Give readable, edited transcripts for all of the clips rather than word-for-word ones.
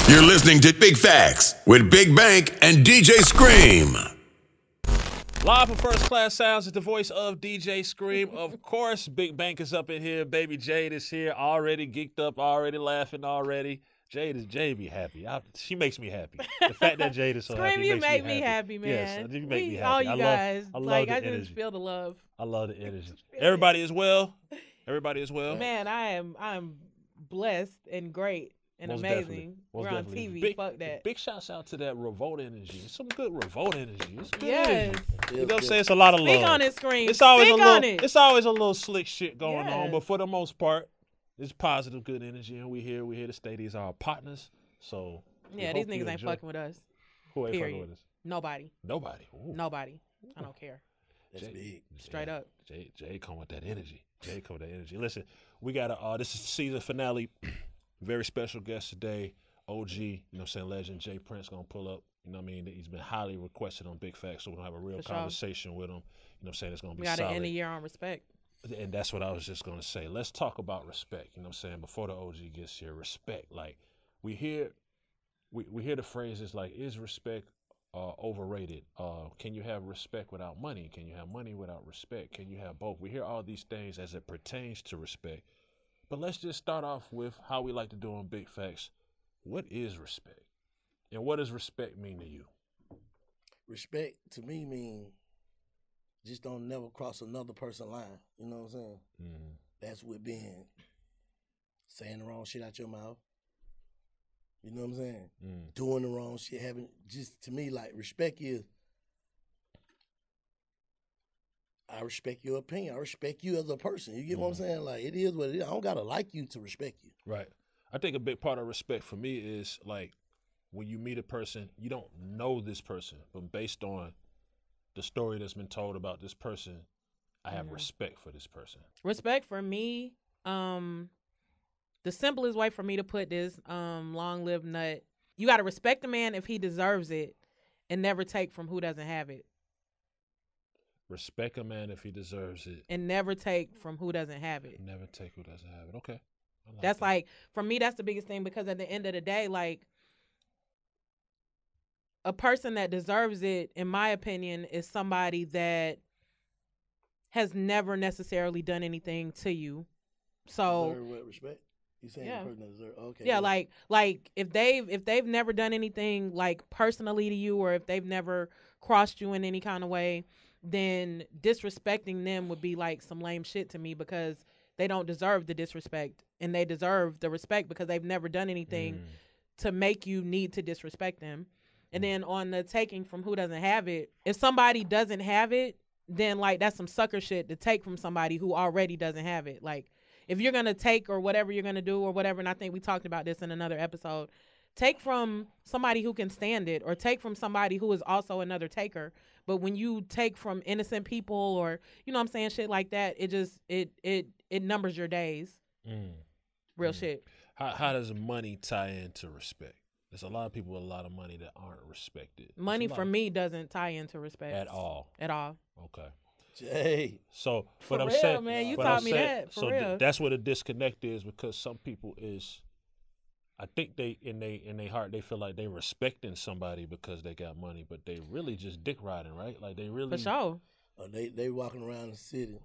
You're listening to Big Facts with Big Bank and DJ Scream. Live from First Class Sounds is the voice of DJ Scream. Of course, Big Bank is up in here. Baby Jade is here, already geeked up, already laughing already. Jade be happy. She makes me happy. The fact that Jade is so Scream, happy you makes make me happy, man. Yes, you make me happy. All you guys, I love like the I energy. just feel the love. I love the energy. Everybody is well. Everybody is well. Man, I'm blessed and great and Most amazing. definitely. Most We're on definitely. TV. Fuck that. Big shouts out to that revolt energy. It's some good revolt energy. It's good Yes. energy. You know what I'm saying? It's a lot of love. Speak on it, Scream. It's always Speak a little. on it. It's always a little slick shit going on, Yes. but for the most part, it's positive, good energy, and we're here to stay. These are our partners. So Yeah, these niggas ain't fucking with us. Who ain't Period. fucking with us? Nobody. Ooh. Nobody. I don't care. That's big. Straight up. Jay come with that energy. Listen, we got this is the season finale. Very special guest today. OG, you know what I'm saying, legend Jay Prince gonna pull up. You know what I mean? He's been highly requested on Big Facts, so we're gonna have a real conversation with him. You know what I'm saying? It's gonna be solid. We got to end the year on respect. And that's what I was just gonna say. Let's talk about respect. You know what I'm saying? Before the OG gets here, respect. Like we hear the phrases like, is respect overrated? Can you have respect without money? Can you have money without respect? Can you have both? We hear all these things as it pertains to respect. But let's just start off with how we like to do on Big Facts. What is respect? And what does respect mean to you? Respect to me mean just don't never cross another person's line. You know what I'm saying? Mm-hmm. That's with being saying the wrong shit out your mouth. You know what I'm saying? Doing the wrong shit, just to me, like, respect is, I respect your opinion. I respect you as a person. You get what I'm saying? Like, it is what it is. I don't got to like you to respect you. Right. I think a big part of respect for me is, like, when you meet a person, you don't know this person, but based on the story that's been told about this person, I have respect for this person. Respect for me, the simplest way for me to put this, long live nut, you got to respect a man if he deserves it and never take from who doesn't have it. Respect a man if he deserves it. And never take from who doesn't have it. Never take who doesn't have it. Okay. That's that. Like, for me, that's the biggest thing, because at the end of the day, like, a person that deserves it, in my opinion, is somebody that has never necessarily done anything to you. So What, respect? You saying the person that deserves? Okay. Yeah, like if they've never done anything like personally to you, or if they've never crossed you in any kind of way, then disrespecting them would be like some lame shit to me, because they don't deserve the disrespect, and they deserve the respect because they've never done anything to make you need to disrespect them. And then on the taking from who doesn't have it, if somebody doesn't have it, then like that's some sucker shit to take from somebody who already doesn't have it. Like, if you're going to take or whatever you're going to do or whatever, and I think we talked about this in another episode, take from somebody who can stand it, or take from somebody who is also another taker. But when you take from innocent people, or, you know what I'm saying, shit like that, it just, it numbers your days. Real shit. How does money tie into respect? There's a lot of people with a lot of money that aren't respected. Money for me doesn't tie into respect. At all. Okay. Jay. So, for but real, I'm saying, man, you but taught I'm me saying, that. For so real. That's where the disconnect is, because some people is, I think they in their heart they feel like they respecting somebody because they got money, but they really just dick riding, right? Like they really. For sure. They walking around the city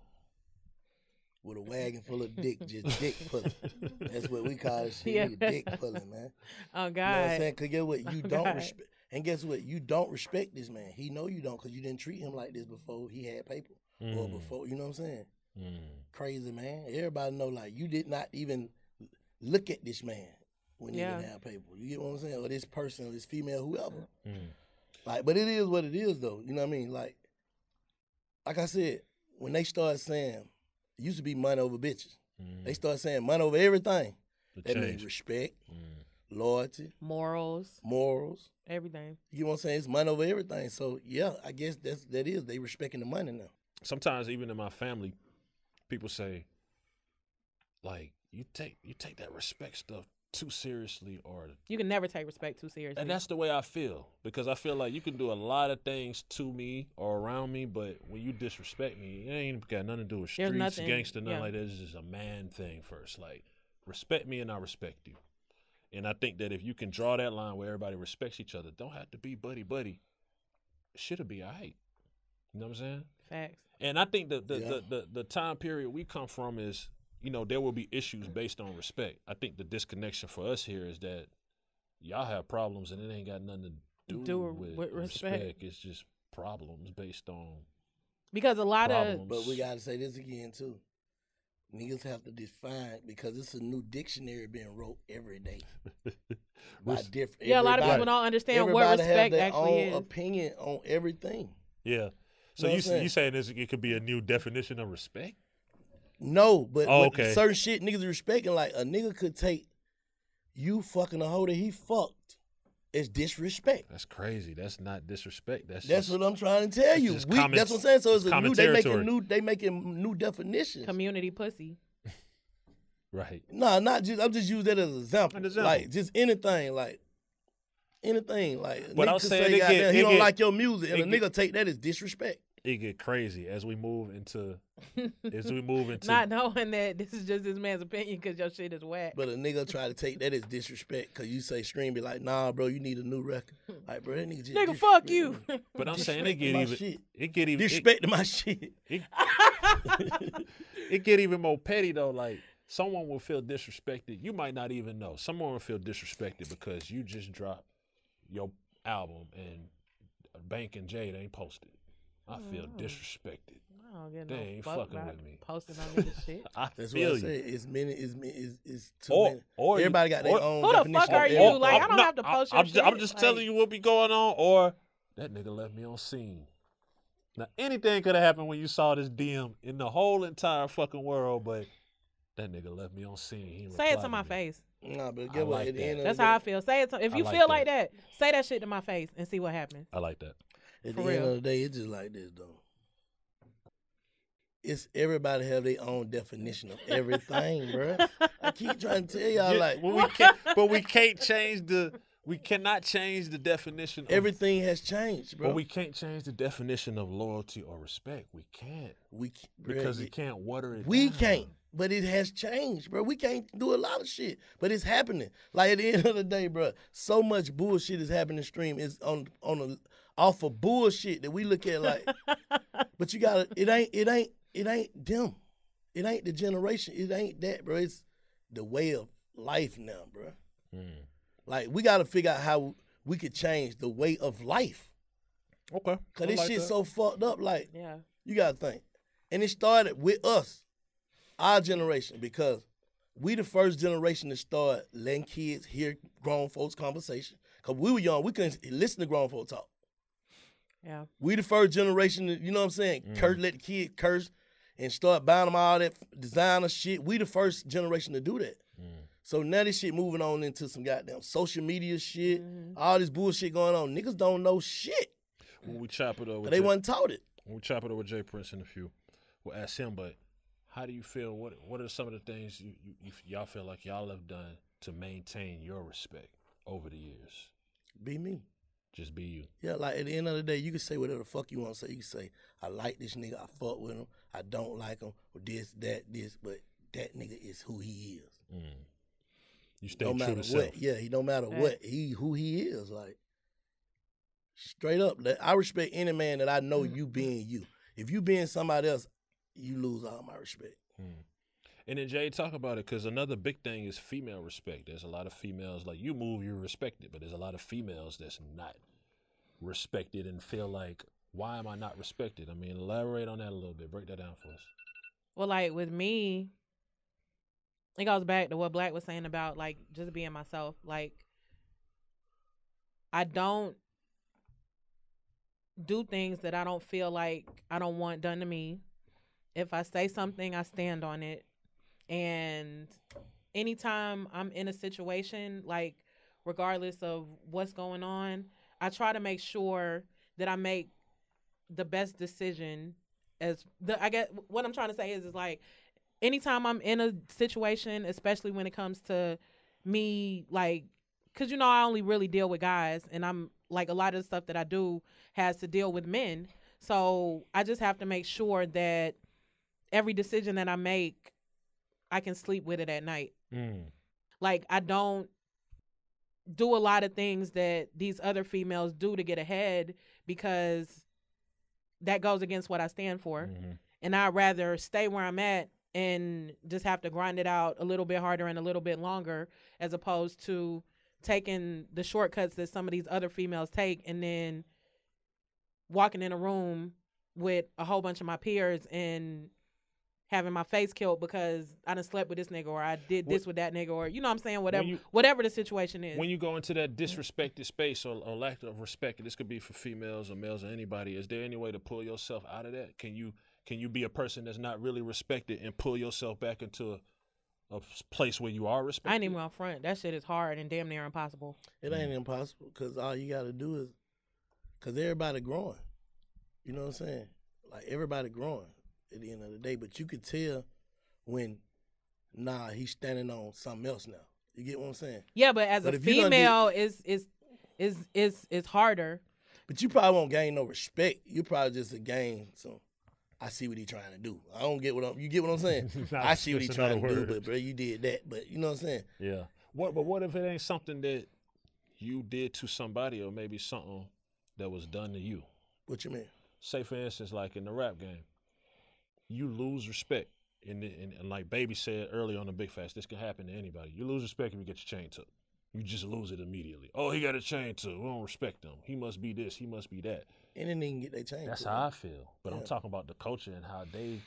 with a wagon full of dick, just dick pulling. That's what we call it. Shit. Yeah. Dick pulling, man. Oh, God. You know what I'm saying? Because guess what? You don't God. respect. And guess what? You don't respect this man. He know you don't, because you didn't treat him like this before he had paper. Or before, you know what I'm saying? Crazy, man. Everybody know, like, you did not even look at this man when he didn't have paper. You get what I'm saying? Or this person, or this female, whoever. Like, but it is what it is, though. You know what I mean? Like I said, when they started saying, it used to be money over bitches. They started saying money over everything. That means respect, loyalty, morals, everything. You know what I'm saying? It's money over everything. So yeah, I guess that is they respecting the money now. Sometimes even in my family, people say, like, you take that respect stuff too seriously, or you can never take respect too seriously. And that's the way I feel, because I feel like you can do a lot of things to me or around me, but when you disrespect me, it ain't got nothing to do with streets, gangster, nothing like that. It's just a man thing first. Like, respect me and I respect you. And I think that if you can draw that line where everybody respects each other, don't have to be buddy. Shit'll be all right. You know what I'm saying? Facts. And I think the time period we come from is, you know, there will be issues based on respect. I think the disconnection for us here is that y'all have problems and it ain't got nothing to do with respect. It's just problems based on because a lot problems. of. But we gotta say this again too. Niggas have to define because it's a new dictionary being wrote every day. By different. Yeah, a lot of people don't understand what respect actually is. Everybody have their own opinion on everything. Yeah. So you saying it could be a new definition of respect? No, but certain shit niggas are respecting. Like a nigga could take you fucking a hoe that he fucked as disrespect. That's crazy. That's not disrespect. That's what I'm trying to tell you. That's what I'm saying. So it's a new. They making new definitions. Community pussy. Right. No, not just. I'm just using that as an example. Like just anything. Like anything. Like but nigga I'm could saying say goddamn he don't like your music, and a nigga take that as disrespect. It get crazy as we move into not knowing that this is just this man's opinion because your shit is whack. But a nigga try to take that as disrespect because you say stream, be like, nah, bro, you need a new record. Like, bro, that nigga just fuck you. But I'm saying it get even disrespecting my shit. It get even more petty though. Like someone will feel disrespected. You might not even know. Someone will feel disrespected because you just dropped your album and Bank and Jade ain't posted. I feel disrespected. I don't get they ain't fucking with me. Posting on this shit. That's what I say. It's too many. Everybody got their own who definition. Who the fuck are you? Like, I don't have to post your shit. I'm just telling you what be going on. Or that nigga left me on scene. Now, anything could have happened when you saw this DM in the whole entire fucking world, but that nigga left me on scene. Say it to my face. Nah, but get what? At the end of that's how I feel. Say it to, if you feel like that, say that shit to my face and see what happens. I like that. At the end of the day, it's just like this, though. It's everybody have their own definition of everything, bro. I keep trying to tell y'all, we cannot change the definition. Everything has changed, bro. But we can't change the definition of loyalty or respect. We can't. Because it can't water it. We can't. But it has changed, bro. We can't do a lot of shit, but it's happening. Like at the end of the day, bro, so much bullshit is happening. Stream is off of bullshit that we look at like. But you gotta. It ain't them. It ain't the generation. It ain't that, bro. It's the way of life now, bro. Like we gotta figure out how we could change the way of life. Okay. Cause this shit's so fucked up. Like, you gotta think, and it started with us. Our generation, because we the first generation to start letting kids hear grown folks' conversation. Because we were young, we couldn't listen to grown folks talk. Yeah. We the first generation to, you know what I'm saying, let the kid curse and start buying them all that designer shit. We the first generation to do that. So now this shit moving on into some goddamn social media shit, all this bullshit going on. Niggas don't know shit. When we chop it over, they wasn't taught it. When we chop it over Jay Prince in a few, we'll ask him, but how do you feel? What are some of the things y'all feel like y'all have done to maintain your respect over the years? Be me. Just be you. Yeah, like at the end of the day, you can say whatever the fuck you want to say. You can say, I like this nigga, I fuck with him, I don't like him, or this, but that nigga is who he is. You stay true to self. He no matter what, who he is. Like, straight up, I respect any man that I know you being you. If you being somebody else, you lose all my respect. And then Jade, talk about it, because another big thing is female respect. There's a lot of females, like you move, you're respected, but there's a lot of females that's not respected and feel like, why am I not respected? I mean, elaborate on that a little bit. Break that down for us. Well, like with me, it goes back to what Black was saying about like just being myself. Like, I don't do things that I don't feel like I don't want done to me. If I say something, I stand on it. And anytime I'm in a situation, like regardless of what's going on, I try to make sure that I make the best decision. I guess what I'm trying to say is like anytime I'm in a situation, especially when it comes to me, like, because you know I only really deal with guys, and I'm like a lot of the stuff that I do has to deal with men. So I just have to make sure that every decision that I make, I can sleep with it at night. Like, I don't do a lot of things that these other females do to get ahead because that goes against what I stand for. And I'd rather stay where I'm at and just have to grind it out a little bit harder and a little bit longer, as opposed to taking the shortcuts that some of these other females take and then walking in a room with a whole bunch of my peers and having my face killed because I done slept with this nigga, or I did this with that nigga, or you know what I'm saying, whatever the situation is. When you go into that disrespected space or lack of respect, this could be for females or males or anybody, is there any way to pull yourself out of that? Can you be a person that's not really respected and pull yourself back into a place where you are respected? I ain't even on front. That shit is hard and damn near impossible. It ain't impossible because all you got to do is, because everybody growing. You know what I'm saying? Like, everybody growing at the end of the day. But you could tell when, he's standing on something else now. You get what I'm saying? Yeah, but as a female, it's harder. But you probably won't gain no respect. You probably just gain some. I see what he trying to do. I don't get you get what I'm saying? I see what he trying to do, but bro, you did that. But you know what I'm saying? Yeah. What if it ain't something that you did to somebody, or maybe something that was done to you? What you mean? Say for instance, like in the rap game, you lose respect. And like Baby said earlier on the Big Fast, this can happen to anybody. You lose respect if you get your chain took. You just lose it immediately. Oh, he got a chain took. We don't respect him. He must be this. He must be that. And then they can get their chain. That's how I feel. But I'm talking about the culture and how they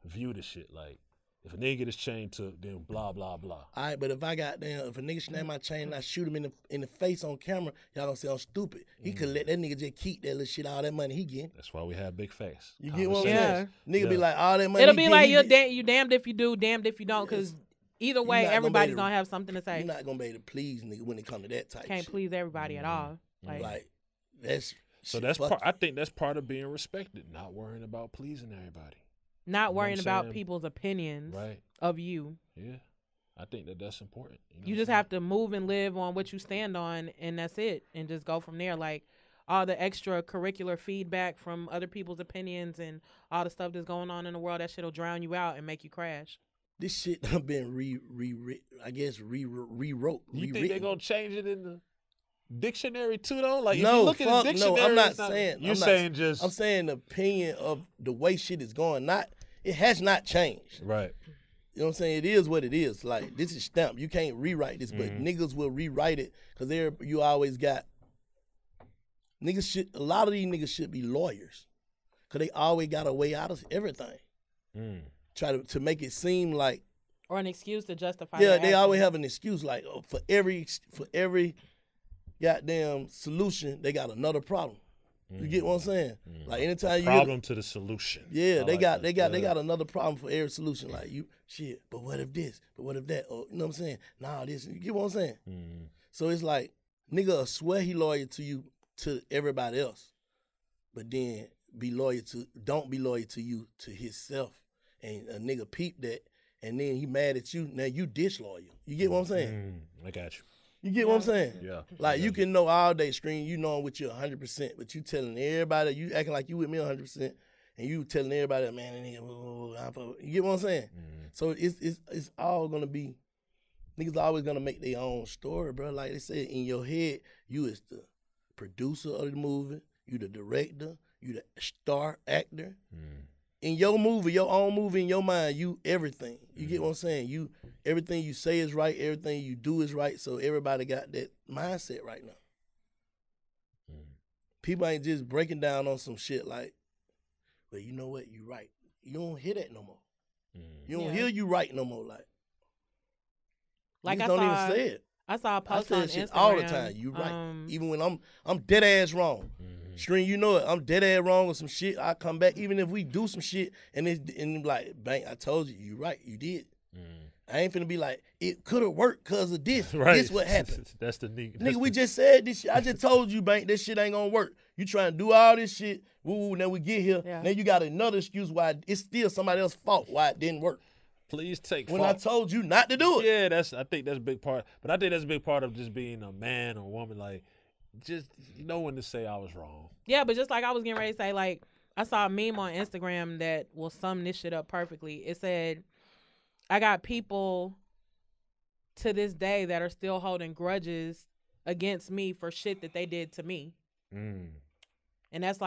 view the shit. Like, if a nigga get his chain took, then blah, blah, blah. All right, but if I got down, if a nigga snap my chain and I shoot him in the face on camera, y'all gonna say I'm stupid. He could let that nigga just keep that little shit, all that money he getting. That's why we have Big Face. You get what I'm saying? Nigga be like, all that money It'll be like, you damned if you do, damned if you don't, because either way, everybody's gonna have something to say. You're not gonna be able to please nigga when it come to that type Can't shit. please everybody at all. Like that's... So that's part. I think that's part of being respected, not worrying about pleasing everybody. Not worrying about people's opinions of you. Yeah, I think that's important. You just have to move and live on what you stand on, and that's it, and just go from there. Like, all the extracurricular feedback from other people's opinions and all the stuff that's going on in the world, that shit'll drown you out and make you crash. This shit done been rewrote. You think they're gonna change it in the dictionary too, though? Like, no, if you look at the dictionary, no, I'm not saying. You're saying just. I'm saying the opinion of the way shit is going. It has not changed. Right. You know what I'm saying? It is what it is. Like, this is stamped. You can't rewrite this, but niggas will rewrite it because you always got niggas. A lot of these niggas should be lawyers because they always got a way out of everything. Try to make it seem like, or an excuse to justify. Yeah, they always have an excuse. Like, for every goddamn solution, they got another problem. You get what I'm saying? Like, anytime you problem to the solution. Yeah, they got another problem for every solution. Like, but what if this? But what if that? Or, you know what I'm saying? Nah, this. You get what I'm saying? So it's like, nigga will swear he loyal to you, to everybody else, but then don't be loyal to you, to himself. And a nigga peep that, and then he mad at you. Now you disloyal. You get what I'm saying? I got you. You get what I'm saying? Yeah. Like, you can know all day screen, you know with you 100%, but you telling everybody, you acting like you with me 100%, and you telling everybody, man, that nigga, you get what I'm saying? So it's all gonna be, niggas always gonna make their own story, bro. Like they said, in your head, you is the producer of the movie, you the director, you the star actor. In your movie, your own movie, in your mind, you everything. You get what I'm saying? Everything you say is right, everything you do is right, so everybody got that mindset right now. People ain't just breaking down on some shit like, well, you know what, you right. You don't hear that no more. You don't hear you right no more. Like I don't saw, even say it. I saw a post on Instagram. All the time. You right. Even when I'm dead ass wrong. String, you know it. I'm dead ass wrong with some shit. I come back, even if we do some shit, and like, bang, I told you, you right, you did. I ain't finna be like, it could have worked because of this. Right. This what happened. That's the nigga. Nigga, we just said this shit. I just told you, bang, this shit ain't gonna work. You trying to do all this shit. Woo, now we get here. Yeah. Now you got another excuse why it's still somebody else's fault why it didn't work. Please take when fault. I told you not to do it. Yeah, I think that's a big part. But I think that's a big part of just being a man or woman. Like, just know when to say I was wrong. Yeah, but just like I was getting ready to say, like, I saw a meme on Instagram that will sum this shit up perfectly. It said, I got people to this day that are still holding grudges against me for shit that they did to me. And that's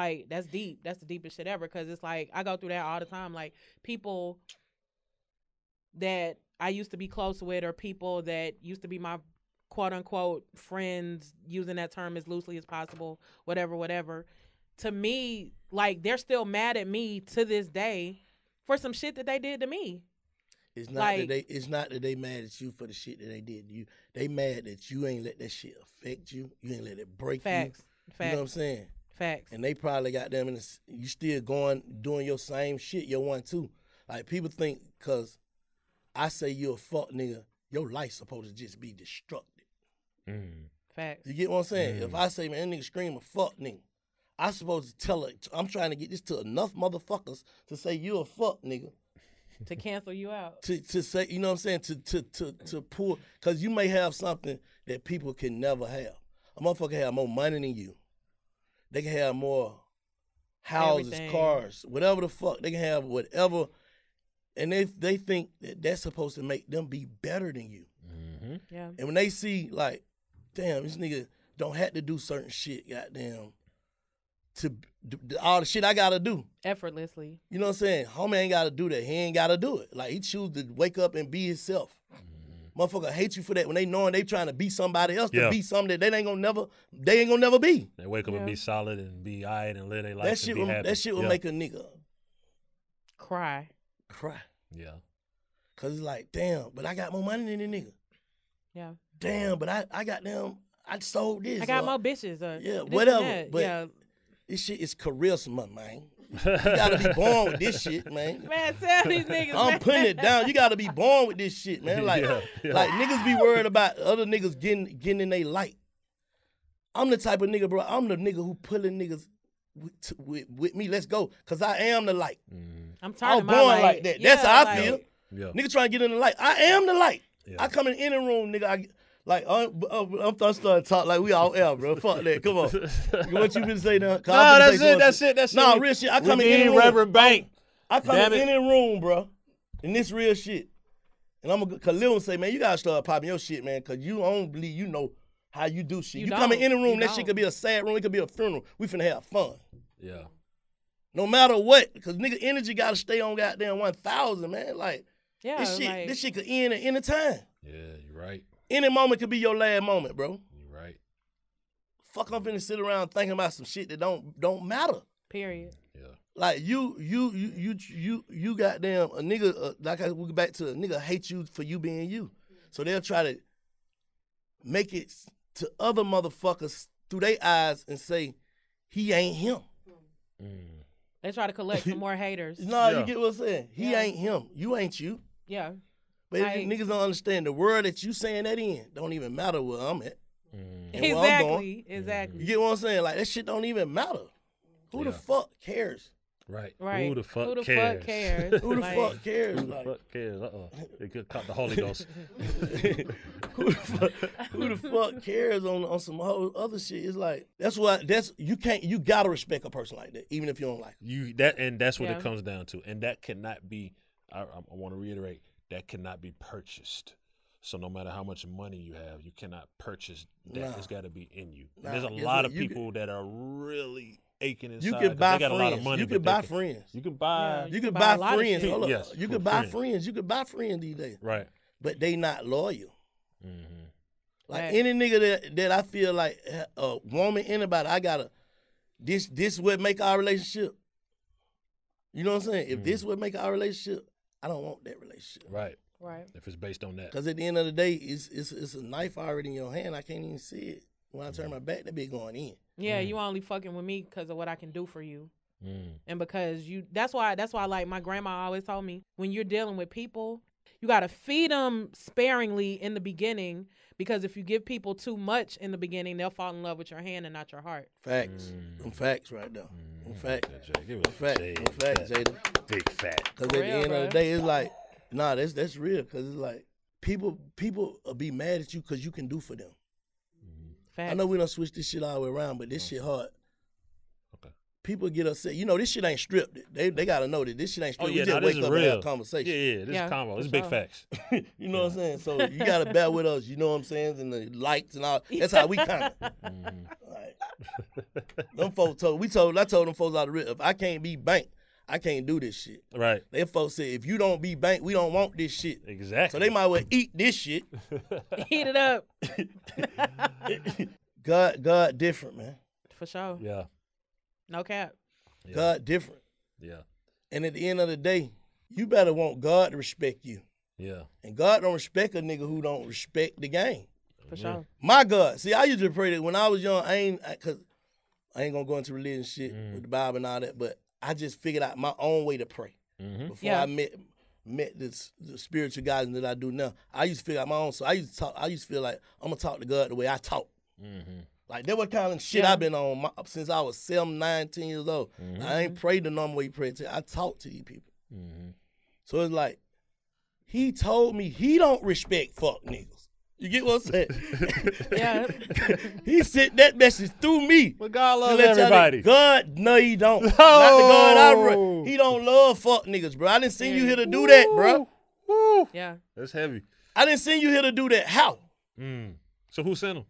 deep. That's the deepest shit ever, because it's like I go through that all the time. Like, people that I used to be close with, or people that used to be my quote unquote friends, using that term as loosely as possible, whatever. To me, like, they're still mad at me to this day for some shit that they did to me. It's not that they mad at you for the shit that they did to you. They mad that you ain't let that shit affect you. You ain't let it break Facts. you. You know what I'm saying? Facts. And they probably got them you still doing your same shit, your one too. Like, people think because I say you a fuck nigga, your life's supposed to just be destructed. Facts. You get what I'm saying? If I say, man, that nigga scream a fuck nigga, I supposed to tell her, I'm trying to get this to enough motherfuckers to say you a fuck nigga. To cancel you out. To say, you know what I'm saying? To pull, because you may have something that people can never have. A motherfucker have more money than you. They can have more houses, Everything. cars, whatever the fuck. They can have whatever. And they think that that's supposed to make them be better than you. Yeah. And when they see, like, damn, this nigga don't have to do certain shit, goddamn, to all the shit I gotta do. Effortlessly. You know what I'm saying? Homie ain't gotta do that. He ain't gotta do it. Like, he choose to wake up and be himself. Motherfucker hate you for that when they knowing they trying to be somebody else, to be something that they ain't gonna never be. They wake up and be solid and be alright and live their life That and shit be will, happy. that shit will make a nigga Cry. Yeah. Cause it's like, damn, but I got more money than the nigga. Yeah. Damn, but I got them, I sold this. I got more bitches. Yeah, this whatever. and that. But yeah. this shit is charisma, man. You gotta be born with this shit, man. Man, tell these niggas. I'm putting it down. You gotta be born with this shit, man. Like, like niggas be worried about other niggas getting in their light. I'm the type of nigga, bro. I'm the nigga who pulling niggas with me. Let's go, cause I am the light. I'm born my like that. Yeah, That's how I like, feel. Yeah. Nigga trying to get in the light. I am the light. Yeah. I come in any room, nigga. I'm starting to talk like we all air, bro. Fuck that. Come on. What you been saying now? No, that's it. Nah, real shit. I come in any room. Reverend Bank. I come in any room, bro. And this real shit. And I'm gonna, cause Lil say, man, you gotta start popping your shit, man, cause you don't believe you know how you do shit. You come in any room, that shit could be a sad room, it could be a funeral. We finna have fun. Yeah. No matter what, cause nigga energy gotta stay on goddamn 1,000, man. Like, Yeah, this shit could end at any time. Yeah, you're right. Any moment could be your last moment, bro. You're right. Fuck, I'm finna sit around thinking about some shit that don't matter. Period. Yeah. Like you goddamn a nigga. Like we go back to a nigga hate you for you being you, so they'll try to make it to other motherfuckers through their eyes and say he ain't him. They try to collect some more haters. No, you get what I'm saying? He ain't him. You ain't you. Yeah. But niggas don't understand the world that you saying that in don't even matter where I'm at. And where I'm going. Exactly. You get what I'm saying? Like, that shit don't even matter. Who the fuck cares? Right. Right. Who the fuck Who the cares? fuck cares? Who the fuck cares? Who the fuck cares? They could cut the Holy Ghost. Who the fuck cares on some whole other shit? It's like, you gotta respect a person like that, even if you don't like them. That's what it comes down to. And that cannot be, I want to reiterate, that cannot be purchased. So no matter how much money you have, you cannot purchase that. Nah. It's got to be in you. Nah, there's a guess lot what? of people that are really aching inside. You can buy they got friends. a lot of money. You can buy friends. You can buy. Yeah. You can buy buy a lot of friends. shit. Hold up. Yes, You for can buy friends. friends. You can buy friends these days. Right. But they not loyal. Mm-hmm. Like, Right. any nigga that I feel like a woman, anybody, I gotta, this would make our relationship. You know what I'm saying? If this would make our relationship, I don't want that relationship. Right. Right. If it's based on that. Because at the end of the day, it's a knife already in your hand. I can't even see it. When I turn my back, that be going in. Yeah, you only fucking with me because of what I can do for you. Mm. And because that's why like my grandma always told me, when you're dealing with people, you got to feed them sparingly in the beginning, because if you give people too much in the beginning, they'll fall in love with your hand and not your heart. Facts. Them facts right there. Them facts. Give it Facts. Jade. Them facts, Jada. Big fat. Because at For the real, end bro. of the day, it's like, nah, that's real. Because it's like, people will be mad at you because you can do for them. Facts. I know we don't switch this shit all the way around, but this shit hard. Okay. people get upset. You know, this shit ain't stripped. They got to know that this shit ain't stripped. Oh, yeah, we just this wake is up real. and have a conversation. Yeah, this is combo. This is big facts. You know what I'm saying? So you got to bear with us. You know what I'm saying? And the likes and all. That's how we kind of. Them folks I told them folks out of rip, if I can't be banked, I can't do this shit. Right. Them folks said, if you don't be banked, we don't want this shit. Exactly. So they might well eat this shit. Heat it up. God different, man. For sure. Yeah. No cap. Yeah. God different. Yeah. And at the end of the day, you better want God to respect you. Yeah. And God don't respect a nigga who don't respect the game. For sure. My God. See, I used to pray that when I was young, cause I ain't gonna go into religion shit with the Bible and all that, but I just figured out my own way to pray. Before I met the spiritual guys that I do now. I used to figure out my own. So I used to feel like I'm gonna talk to God the way I talk. Like that was kind of shit I've been on since I was 7, 9, 10 years old. I ain't prayed the normal way you pray. I talk to these people. So it's like he told me he don't respect fuck niggas. You get what I'm saying? Yeah. He sent that message through me. But God loves everybody. God, no, he don't. Oh. Not the God I run. He don't love fuck niggas, bro. I didn't send you here to do that, bro. Woo. Yeah. That's heavy. I didn't send you here to do that. How? So who sent them?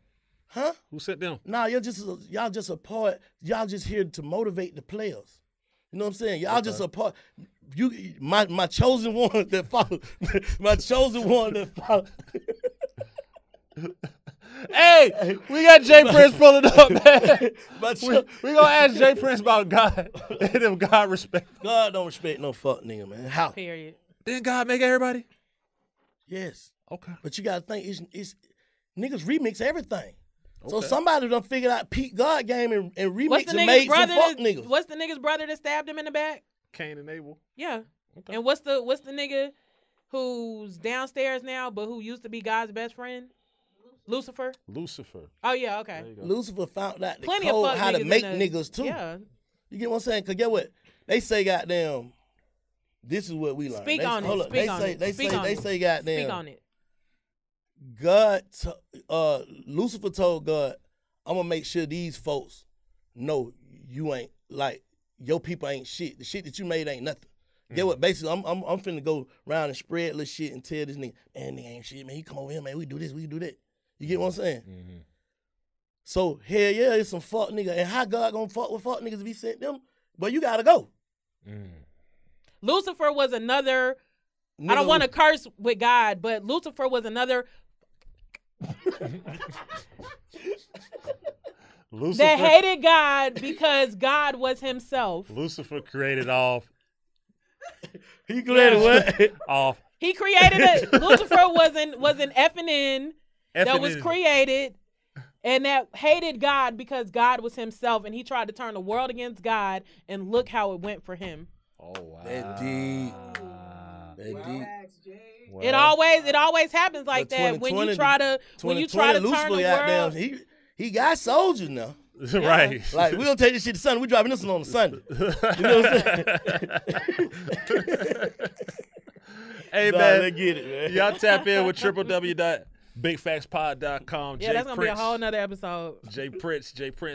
Huh? Who sent them? Nah, y'all just a part. Y'all just here to motivate the players. You know what I'm saying? Y'all just a part. My chosen one that follow. My chosen one that follow. Hey, we got Jay Prince pulling up, man. We gonna ask Jay Prince about God and if God respect. God don't respect no fuck nigga, man. How? Period. Didn't God make everybody? Yes. Okay. But you gotta think it's niggas remix everything. So somebody done figured out Pete God game and remix and made some fuck niggas. What's the nigga's brother that stabbed him in the back? Cain and Abel. Yeah. Okay. And what's the nigga who's downstairs now but who used to be God's best friend? Lucifer. Oh yeah, okay. Lucifer found out the Plenty of code fuck how to niggas make in the- niggas too. Yeah. You get what I'm saying? Cause get what? They say goddamn, this is what we learned. Speak on it. Speak on it. They say goddamn. Speak on it. God, Lucifer told God, I'm gonna make sure these folks know you ain't like your people ain't shit. The shit that you made ain't nothing. Get what? Basically, I'm finna go around and spread little shit and tell this nigga, man, nigga ain't shit, man. He come over here, man. We do this, we do that. You get what I'm saying? So hell yeah, it's some fuck nigga. And how God gonna fuck with fuck niggas if he sent them? But you gotta go. Lucifer was another. Nigga I don't want to curse with God, but Lucifer was another that hated God because God was himself. Lucifer created off. He created what? Off. He created it. Lucifer was an F&N that was created and that hated God because God was himself, and he tried to turn the world against God, and look how it went for him. Oh wow. That deep. That deep. Well, It always happens like that when you try to turn the world. He got soldiers now. Right. Like, we gonna take this shit to Sunday. We driving this one on the Sunday. You know what I'm saying? Hey, Nah, man. they get it, man. Y'all tap in with www.bigfactspod.com. Yeah, that's gonna be a whole nother episode. Jay Prince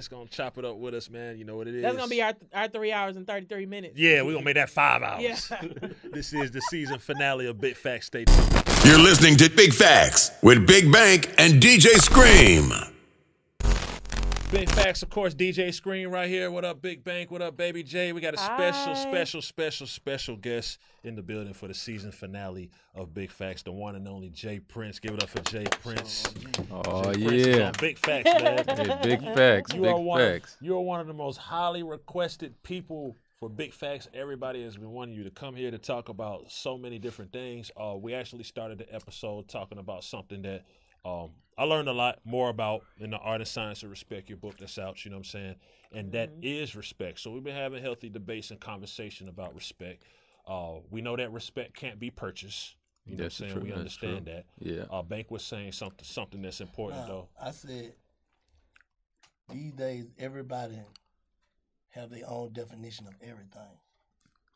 gonna chop it up with us, man. You know what it is. That's gonna be our 3 hours and 33 minutes. Yeah, we're gonna make that 5 hours. Yeah. This is the season finale of Big Facts. Stay tuned. You're listening to Big Facts with Big Bank and DJ Scream. Big Facts, of course, DJ Scream right here. What up, Big Bank? What up, Baby J? We got a special guest in the building for the season finale of Big Facts, the one and only Jay Prince. Give it up for Jay Prince. Oh, Jay Prince is yeah. on Big Facts, man. Hey, big facts, You are one of the most highly requested people for Big Facts. Everybody has been wanting you to come here to talk about so many different things. We actually started the episode talking about something that I learned a lot more about in the Art and Science of Respect, your book that's out, you know what I'm saying? And that is respect. So we've been having healthy debates and conversation about respect. We know that respect can't be purchased. You know what I'm saying? True, We understand true. that. Yeah. Bank was saying something that's important, though. I said, these days, everybody have their own definition of everything.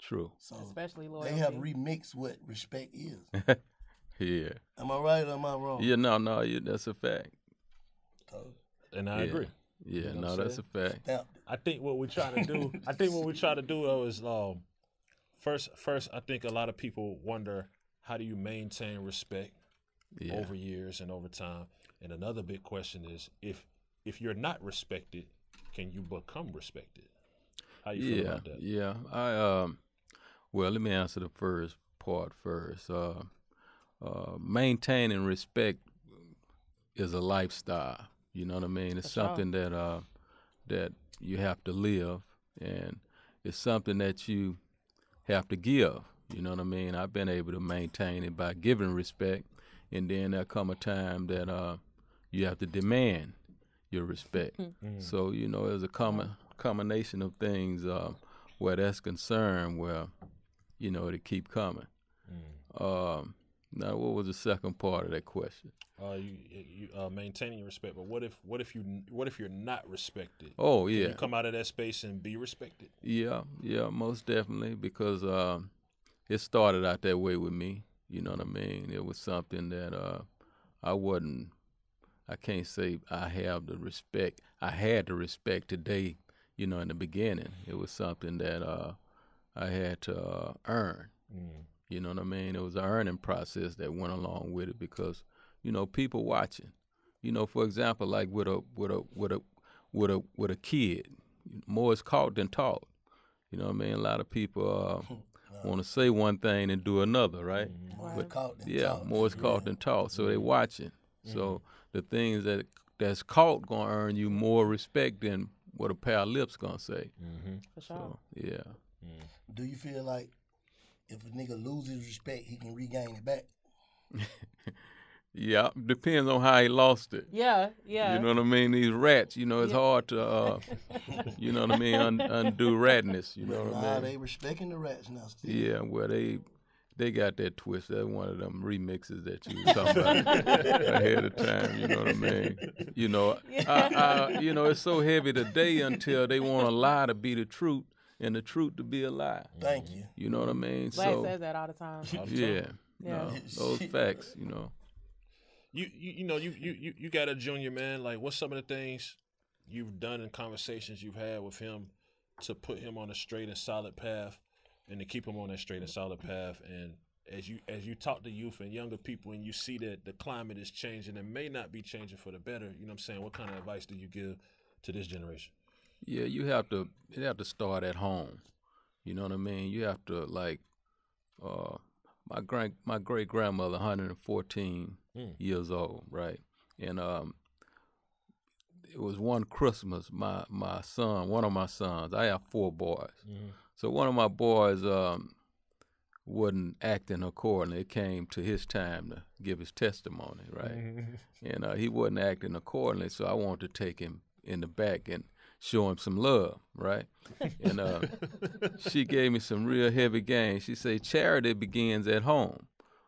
True. So Especially loyalty. they have remixed what respect is. Yeah. Am I right or am I wrong? Yeah, no, that's a fact. And I agree. Yeah, You know no, what I'm that's a saying? fact. Stamped it. I think what we're trying to do. I think what we try to do though is first. I think a lot of people wonder how do you maintain respect Yeah. over years and over time. And another big question is if you're not respected, can you become respected? How you feel Yeah, about that? yeah. Well, let me answer the first part first. Maintaining respect is a lifestyle. You know what I mean? It's For sure. something that you have to live, and it's something that you have to give. You know what I mean? I've been able to maintain it by giving respect, and then there come a time that you have to demand your respect. So there's a combination of things where that's concerned, where they keep coming. Now, what was the second part of that question? You maintaining your respect, but what if you're not respected? Oh, Can yeah. you come out of that space and be respected? Yeah, most definitely, because it started out that way with me. You know what I mean? It was something that I can't say I have the respect. I had the respect today, in the beginning. It was something that I had to earn. You know what I mean? It was an earning process that went along with it because, people watching. For example, like with a kid, more is caught than taught. You know what I mean? A lot of people want to say one thing and do another, right? More But caught than yeah, taught. more is caught than taught. So they watching. So the things that's caught gonna earn you more respect than what a pair of lips gonna say. For sure. So yeah. Do you feel like if a nigga loses respect, he can regain it back? Yeah, depends on how he lost it. Yeah. You know what I mean? These rats, it's hard to, you know what I mean, undo ratness. You know But what nah, I mean? they respecting the rats now still. Yeah, well, they got that twist. That's one of them remixes that you was talking about ahead of time. You know what I mean? It's so heavy today until they want a lie to be the truth and the truth to be a lie. Thank you. You know what I mean? Black says that all the time. Yeah, Yeah. those facts. You got a junior, man. Like, what's some of the things you've done in conversations you've had with him to put him on a straight and solid path, and to keep him on that straight and solid path? And as you talk to youth and younger people, and you see that the climate is changing and may not be changing for the better, you know what I'm saying? What kind of advice do you give to this generation? Yeah, you have to start at home. You know what I mean? You have to my great grandmother, 114 years old, right? And it was one Christmas, my son, one of my sons, I have 4 boys. So one of my boys wasn't acting accordingly. It came to his time to give his testimony, right? And he wasn't acting accordingly, so I wanted to take him in the back and show him some love, right? And she gave me some real heavy game. She said, charity begins at home.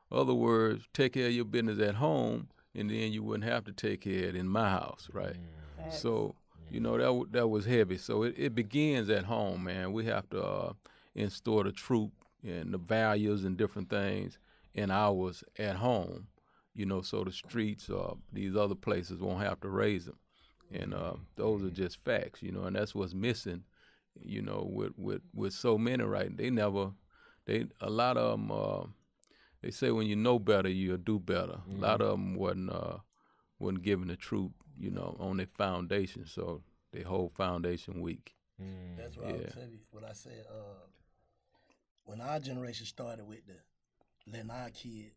Other words, take care of your business at home, and then you wouldn't have to take care of it in my house, right? So, that was heavy. So it begins at home, man. We have to instill the truth and the values and different things in ours at home, so the streets or these other places won't have to raise them. And those are just facts, and that's what's missing, with so many right. A lot of them, they say when you know better, you'll do better. A lot of them wasn't given the truth, on their foundation, so their whole foundation weak. That's what I'll tell you. What I said, when our generation started with letting our kids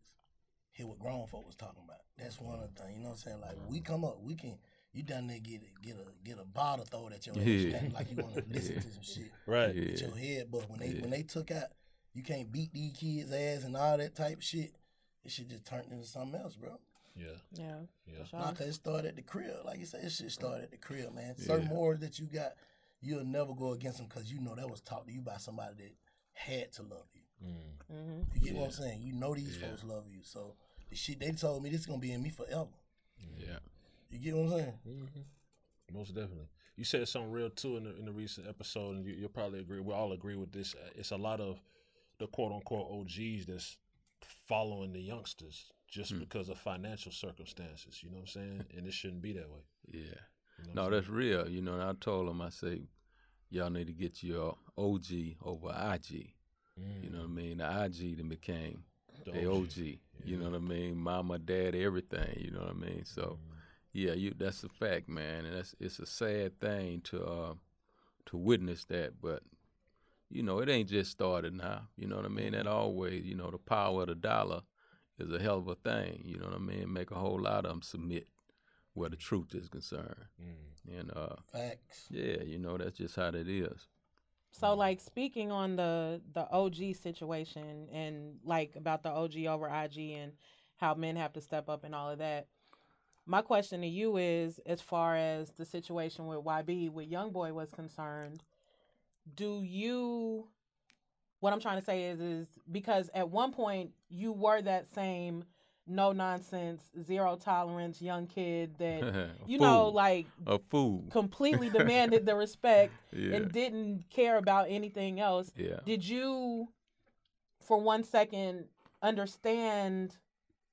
hear what grown folk was talking about, that's one of the things, you know what I'm saying? Like, we come up, we can, you down there get a bottle thrown at your head, like you want to listen to some shit with your head. But when they took out, you can't beat these kids' ass and all that type of shit, it should just turn into something else, bro. Yeah. For sure. Nah, 'cause it started at the crib. Like you said, it shit started at the crib, man. Certain morals that you got, you'll never go against them because that was taught to you by somebody that had to love you. You get what I'm saying? These folks love you. So the shit they told me, this is going to be in me forever. Yeah. You get what I'm saying? Most definitely. You said something real too in the recent episode, and you'll probably agree. We all agree with this. It's a lot of the quote unquote OGs that's following the youngsters just because of financial circumstances. You know what I'm saying? And it shouldn't be that way. Yeah. You know No, what I'm that's real. You know, and I told them, I say, y'all need to get your OG over IG. saying? You know what I mean? The IG then became the OG. OG. You know what I mean? Mama, dad, everything. You know what I mean? So, yeah, that's a fact, man, and it's a sad thing to witness that, but you know, it ain't just started now. You know what I mean? That always, you know, the power of the dollar is a hell of a thing. You know what I mean? Make a whole lot of them submit where the truth is concerned. And Facts. yeah, you know, that's just how that is. So, like, speaking on the OG situation and like about the OG over IG and how men have to step up and all of that. My question to you is, as far as the situation with YB, with YoungBoy was concerned, what I'm trying to say is because at one point you were that same no nonsense, zero tolerance young kid that, you know, like a fool, completely demanded the respect Yeah. and didn't care about anything else. Yeah. Did you, for 1 second, understand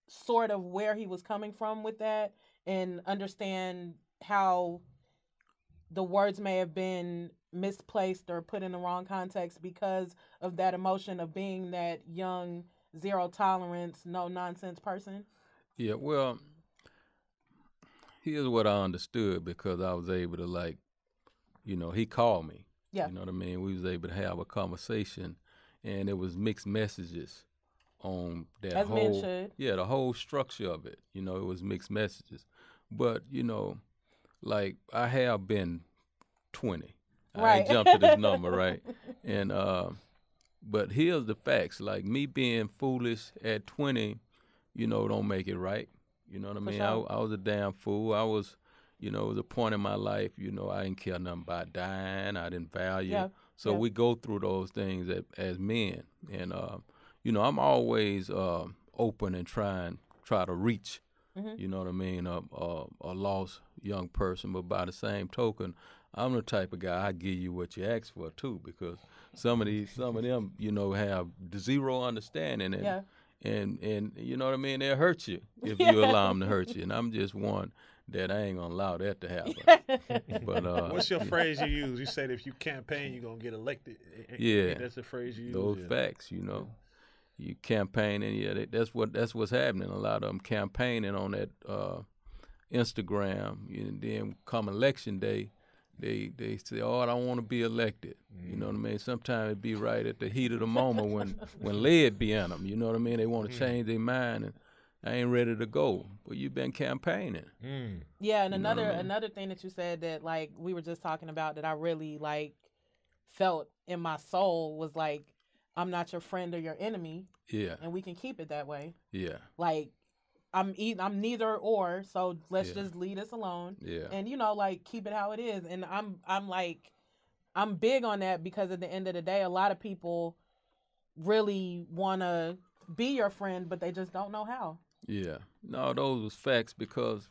sort of where he was coming from with that and understand how the words may have been misplaced or put in the wrong context because of that emotion of being that young, zero tolerance, no nonsense person? Yeah, well, here's what I understood because I was able to, like, you know, he called me. Yeah. You know what I mean? We was able to have a conversation, and it was mixed messages on that As whole, men should. Yeah, the whole structure of it. You know, it was mixed messages. But, you know, like, I have been 20. I Right. ain't jumped to this number, right? And but here's the facts. Like, me being foolish at 20, you know, don't make it right. You know what I mean? sure. I was a damn fool. I was, you know, it was a point in my life, you know, I didn't care nothing about dying. I didn't value. Yeah. So Yeah. we go through those things as men. And, you know, I'm always open and try to reach, you know what I mean, a lost young person. But by the same token, I'm the type of guy, I give you what you ask for too, because some of them, you know, have zero understanding and and you know what I mean, they'll hurt you if you allow them to hurt you. And I'm just one that I ain't gonna allow that to happen. But What's your phrase you use? You said if you campaign, you're gonna get elected. Yeah, That's the phrase you use. those facts, you know. You campaigning, yeah, that's what's happening. A lot of them campaigning on that Instagram, and then come election day, they say, "Oh, I don't want to be elected." You know what I mean? Sometimes it be right at the heat of the moment when lead be in them. You know what I mean? They want to change their mind, and I ain't ready to go. But you've been campaigning. Yeah, and You know what I mean? another thing that you said that, like, we were just talking about that I really, like, felt in my soul was, like, I'm not your friend or your enemy. Yeah. And we can keep it that way. Yeah. Like, I'm neither or, so let's just leave this alone. Yeah. And, you know, like, keep it how it is. And I'm big on that because at the end of the day, a lot of people really want to be your friend, but they just don't know how. Yeah. No, those was facts because,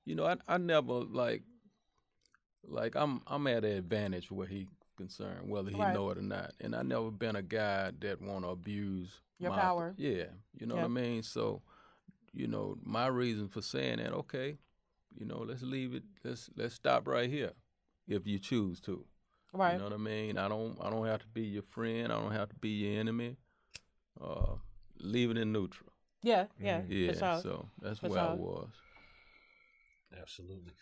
you know, I never like I'm at an advantage where he concerned, whether he know it or not. And I never been a guy that want to abuse your power. Yeah. You know what I mean? So, you know, my reason for saying that, okay, you know, let's leave it. Let's stop right here if you choose to. Right. You know what I mean? I don't have to be your friend. I don't have to be your enemy. Leave it in neutral. Yeah. Yeah. For sure. So that's where I was. Absolutely.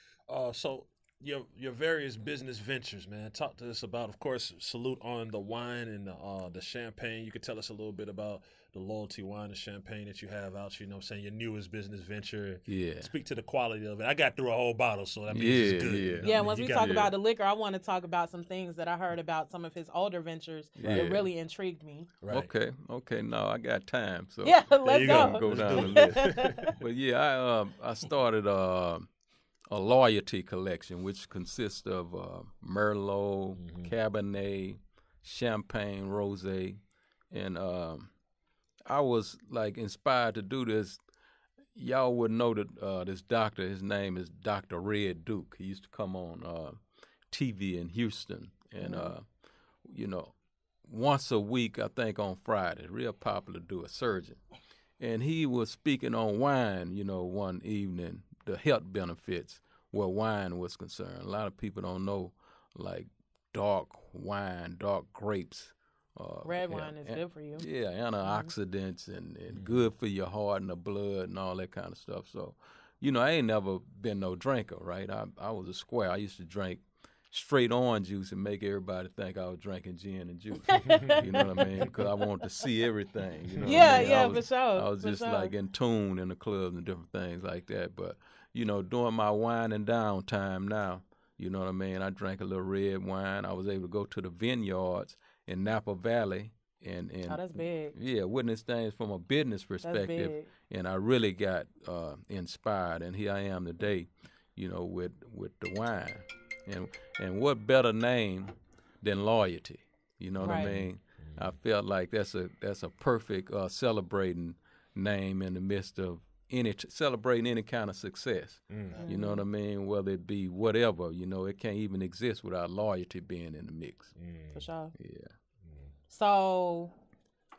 So your various business ventures, man. Talk to us about, of course, salute on the wine and the champagne. You could tell us a little bit about the loyalty wine and champagne that you have out. You know what I'm saying? Your newest business venture. Yeah. Speak to the quality of it. I got through a whole bottle, so that means it's good. Yeah. You know Yeah, what I once mean? we talk about the liquor, I want to talk about some things that I heard about some of his older ventures that really intrigued me. Right. Okay. No, I got time. So yeah, let's go. Go down the list. But yeah, I started a loyalty collection, which consists of Merlot, Cabernet, Champagne, Rosé, and I was like inspired to do this. Y'all would know that this doctor, his name is Dr. Red Duke. He used to come on TV in Houston, and you know, once a week, I think on Friday, real popular dude, a surgeon, and he was speaking on wine. You know, one evening, the health benefits where wine was concerned. A lot of people don't know, like dark wine, dark grapes. Red wine is good for you. Yeah, antioxidants and good for your heart and the blood and all that kind of stuff. So, I ain't never been no drinker, right? I was a square. I used to drink straight orange juice and make everybody think I was drinking gin and juice. You know what I mean? Because I wanted to see everything. You know what I mean? For sure. I was just like in tune in the clubs and different things like that. But, during my wine and down time now, you know what I mean? I drank a little red wine. I was able to go to the vineyards in Napa Valley and that's big. Yeah, witness things from a business perspective. That's big. And I really got inspired. And here I am today, with the wine. And what better name than loyalty? You know what I mean? I felt like that's a perfect celebrating name in the midst of celebrating any kind of success. You know what I mean? Whether it be whatever, it can't even exist without loyalty being in the mix. For sure. Yeah. So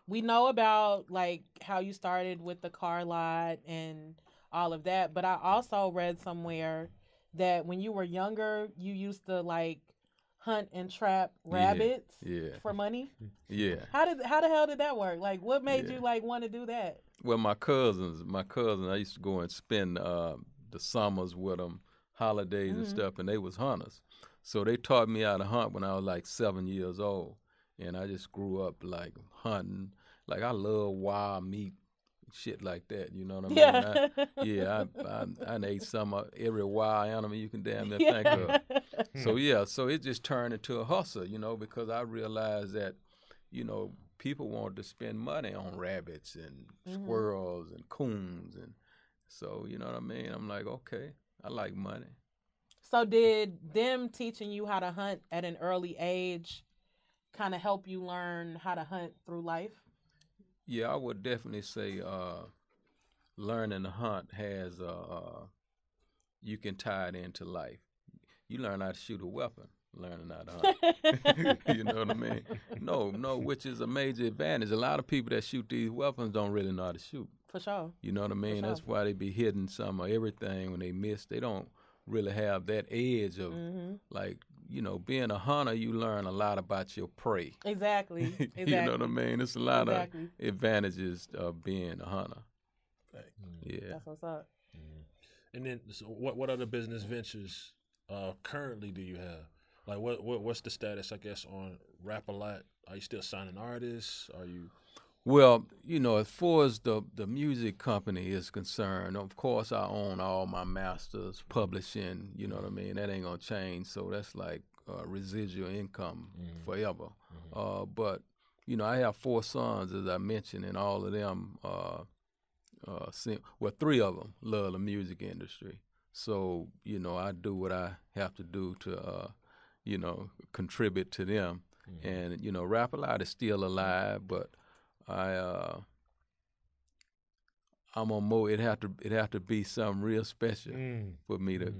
we know about like how you started with the car lot and all of that, but I also read somewhere that when you were younger, you used to like hunt and trap rabbits for money. Yeah. How the hell did that work? Like, what made you like want to do that? Well, my cousins, I used to go and spend the summers with them, holidays and stuff, and they was hunters. So they taught me how to hunt when I was like 7 years old, and I just grew up like hunting. Like I love wild meat, shit like that. You know what I mean? I ate some of every wild animal you can damn near think of. So it just turned into a hustle, because I realized that, people wanted to spend money on rabbits and squirrels and coons, and so you know what I mean. I'm like, okay, I like money. So did them teaching you how to hunt at an early age kind of help you learn how to hunt through life? Yeah, I would definitely say learning to hunt has you can tie it into life. You learn how to shoot a weapon, learning how to hunt. You know what I mean? No, which is a major advantage. A lot of people that shoot these weapons don't really know how to shoot. For sure. You know what I mean? Sure. That's why they be hitting some of everything when they miss. They don't really have that edge of like, being a hunter, you learn a lot about your prey. Exactly. You know what I mean? It's a lot of advantages of being a hunter. Yeah. That's what's up. And then, so what other business ventures currently do you have? Like, what's the status, I guess, on Rap A Lot? Are you still signing artists? Are you? Well, as far as the music company is concerned, of course I own all my masters, publishing, you know what I mean? That ain't gonna change, so that's like residual income forever. But, I have 4 sons, as I mentioned, and all of them, 3 of them love the music industry. So, I do what I have to do to, contribute to them. And, Rap A Lot is still alive, but I'm on more. It have to be something real special for me to,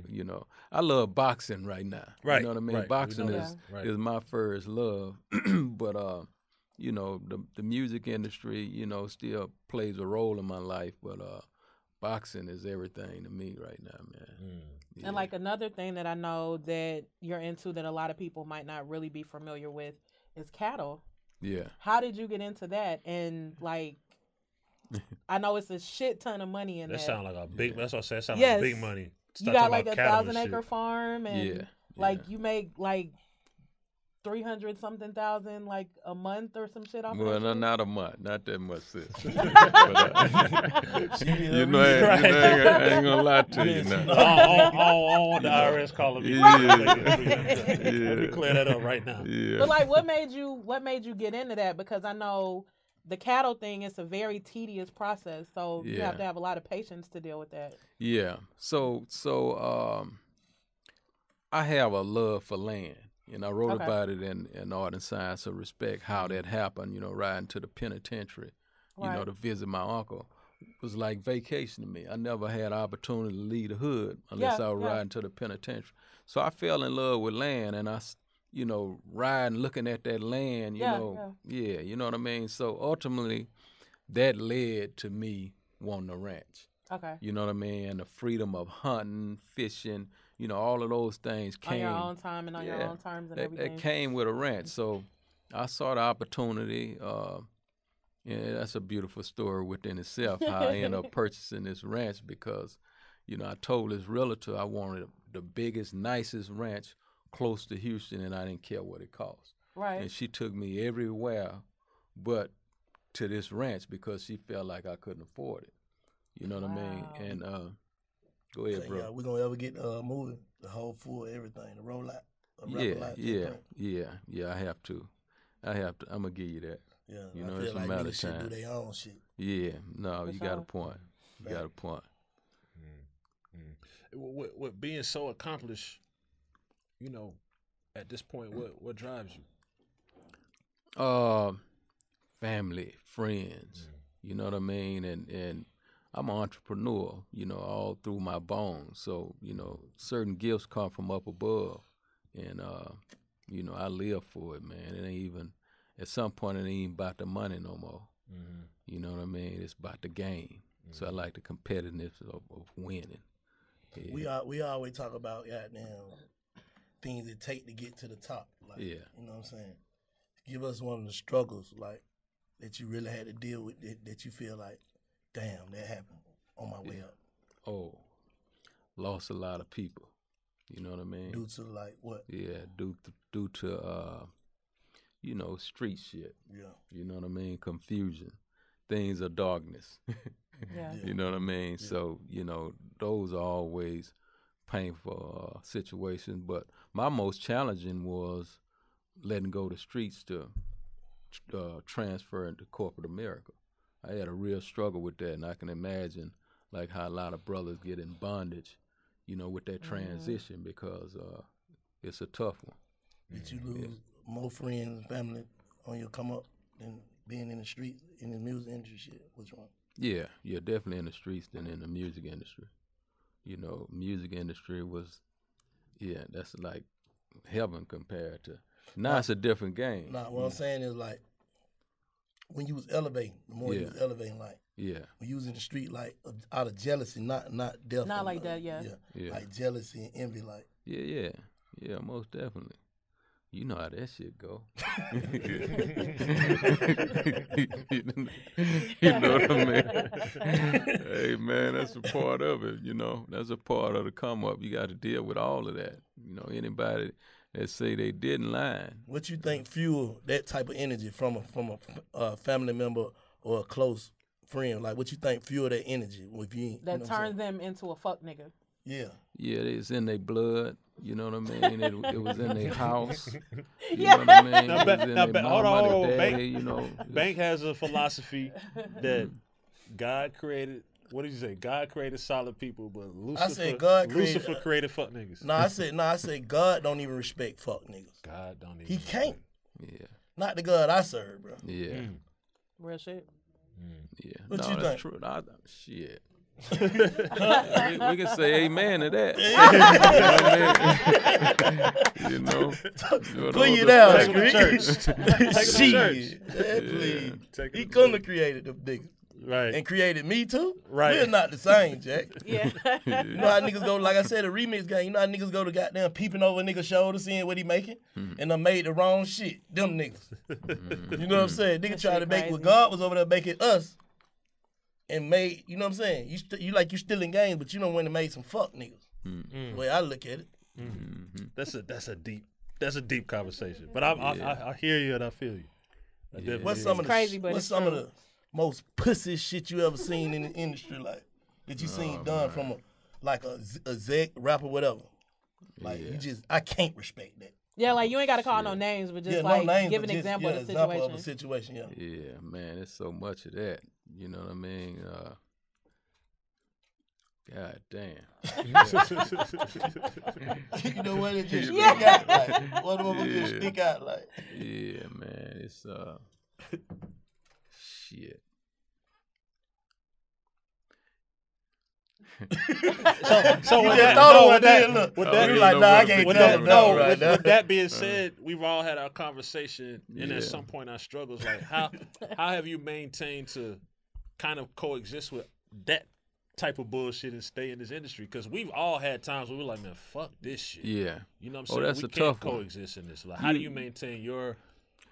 I love boxing right now. Right. You know what I mean? Right. Boxing is my first love, but the music industry, still plays a role in my life. But boxing is everything to me right now, man. And like another thing that I know that you're into that a lot of people might not really be familiar with is cattle. Yeah. How did you get into that? And like, I know it's a shit ton of money in that. That sound like a big. That's what I said. Sound yes. like big money. You got like a 1,000-acre farm, and you make like 300-something thousand like a month or some shit off. Well, not a month, not that much, sis. I ain't gonna lie to you now. All the IRS calling me. Let me clear that up right now. Yeah. But like, what made you get into that? Because I know the cattle thing is a very tedious process, so you have to have a lot of patience to deal with that. Yeah. So I have a love for land. And I wrote about it in Art and Science of Respect, how that happened, riding to the penitentiary, to visit my uncle. It was like vacation to me. I never had opportunity to leave the hood unless I was riding to the penitentiary. So I fell in love with land, and I, riding, looking at that land, you know what I mean? So ultimately, that led to me wanting a ranch. Okay. You know what I mean? And the freedom of hunting, fishing, you know, all of those things came. On your own time and on your own terms and everything. That came with a ranch. So I saw the opportunity. Yeah, that's a beautiful story within itself, how I ended up purchasing this ranch because, you know, I told this realtor I wanted the biggest, nicest ranch close to Houston, and I didn't care what it cost. Right. And she took me everywhere but to this ranch because she felt like I couldn't afford it. You know what I mean? And go ahead, So, bro. yeah, we're going to ever get moving, the whole full everything, the rollout. Yeah, I have to. I'm going to give you that. Yeah, you know, I feel it's a like matter niggas of time. should do their own shit. Yeah, no, For you sure. got a point. You got a point. With being so accomplished, you know, at this point, what drives you? Family, friends, you know what I mean? And I'm an entrepreneur, you know, all through my bones. So, you know, certain gifts come from up above. And, you know, I live for it, man. It ain't even, at some point, it ain't even about the money no more. You know what I mean? It's about the game. So I like the competitiveness of winning. Yeah. We always talk about goddamn things it take to get to the top. Like, Yeah. You know what I'm saying? Give us one of the struggles like that you really had to deal with that you feel like, damn, that happened on my way up. Oh, lost a lot of people. You know what I mean? Due to like what? Yeah, due to you know, street shit. Yeah. You know what I mean? Confusion. Things of darkness. Yeah. You know what I mean? Yeah. So, you know, those are always painful situations. But my most challenging was letting go of the streets to transfer into corporate America. I had a real struggle with that, and I can imagine like how a lot of brothers get in bondage, you know, with that transition because it's a tough one. Did you lose more friends and family on your come up than being in the streets, in the music industry shit? Which one? Yeah, definitely in the streets than in the music industry. You know, music industry was, that's like heaven compared to, now it's a different game. Nah, what I'm saying is like, when you was elevating, the more you was elevating, like, when you was in the street, like, out of jealousy, not death. Not like that, yeah. Like jealousy and envy, like. Yeah, most definitely. You know how that shit go. You know what I mean? Hey, man, that's a part of it, you know. That's a part of the come up. You got to deal with all of that. You know, anybody that say they didn't lie. What you think fuel that type of energy from a family member or a close friend? Like, what you think fuel that energy? If you, that turns them into a fuck nigga. Yeah, it's in their blood. You know what I mean? It was in their house. You know what I mean? Hold on. Daddy, you know. Bank has a philosophy that God created. What did you say? God created solid people, but Lucifer created fuck niggas. I said God don't even respect fuck niggas. God don't even. He can't. Yeah. Not the God I serve, bro. Yeah. Real shit. Yeah. What you that's think? True. Shit. we can say amen to that. You know, pull you down, take him to church. Take him to church. He couldn't have created them niggas. Right. And created me too. Right. We're not the same, Jack. Yeah. You know how niggas go, like I said, a remix game. You know how niggas go to goddamn peeping over a nigga's shoulder, seeing what he making, and done made the wrong shit. Them niggas. You know what I'm saying? Nigga tried to make what God was over there making us. And made, you know what I'm saying? You still in games, but you don't want to make some fuck niggas. The way I look at it. That's a deep conversation. But I hear you and I feel you. What's some of the most pussy shit you ever seen in the industry, like that you seen done from a Zek rapper, whatever? Like I can't respect that. Yeah, like you ain't gotta call no names, but just give an example of the situation. Yeah, man, it's so much of that. You know what I mean? God damn. You know what? It just stick out like one of them just stick out like. Yeah, man, it's shit. With that being said, we've all had our conversation, and at some point our struggles. Like how have you maintained to kind of coexist with that type of bullshit and stay in this industry? Because we've all had times where we're like, man, fuck this shit. Yeah. You know what I'm saying? That's we a can't tough one. coexist in this. Like, how do you maintain your...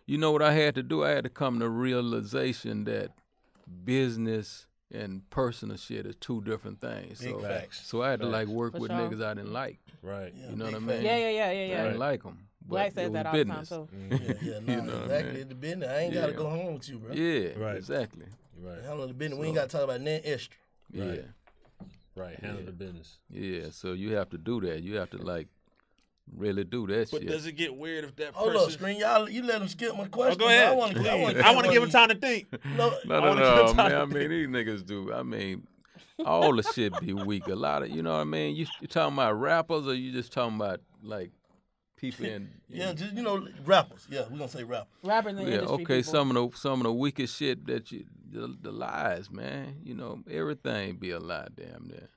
You know what I had to do? I had to come to realization that business and personal shit is two different things. Big facts. So I had to like work For with sure. niggas I didn't like. Right. Yeah, You know what I big mean? facts. Yeah. I didn't like them. Black says that all the time too. Yeah, nah, You know what I exactly. mean? The business. I ain't gotta go home with you, bro. Yeah, Right. exactly. Right. Handle the business. We ain't gotta talk about nothing extra. Yeah, Right. Handle the business. yeah. So you have to do that. You have to like really do that But shit. does it get weird if that Hold person... up, Screen. Y'all, you let him skip my question. go ahead. I want I want to give him time to think. No, No, man. I mean, these niggas do. I mean, all the shit be weak. A lot of, you know what I mean? You talking about rappers or you just talking about like people in? yeah, just rappers. Yeah, we gonna say rappers. Rappers in the Yeah, industry. okay. People. Some of the weakest shit that the lies, man. You know, everything be a lie, damn near.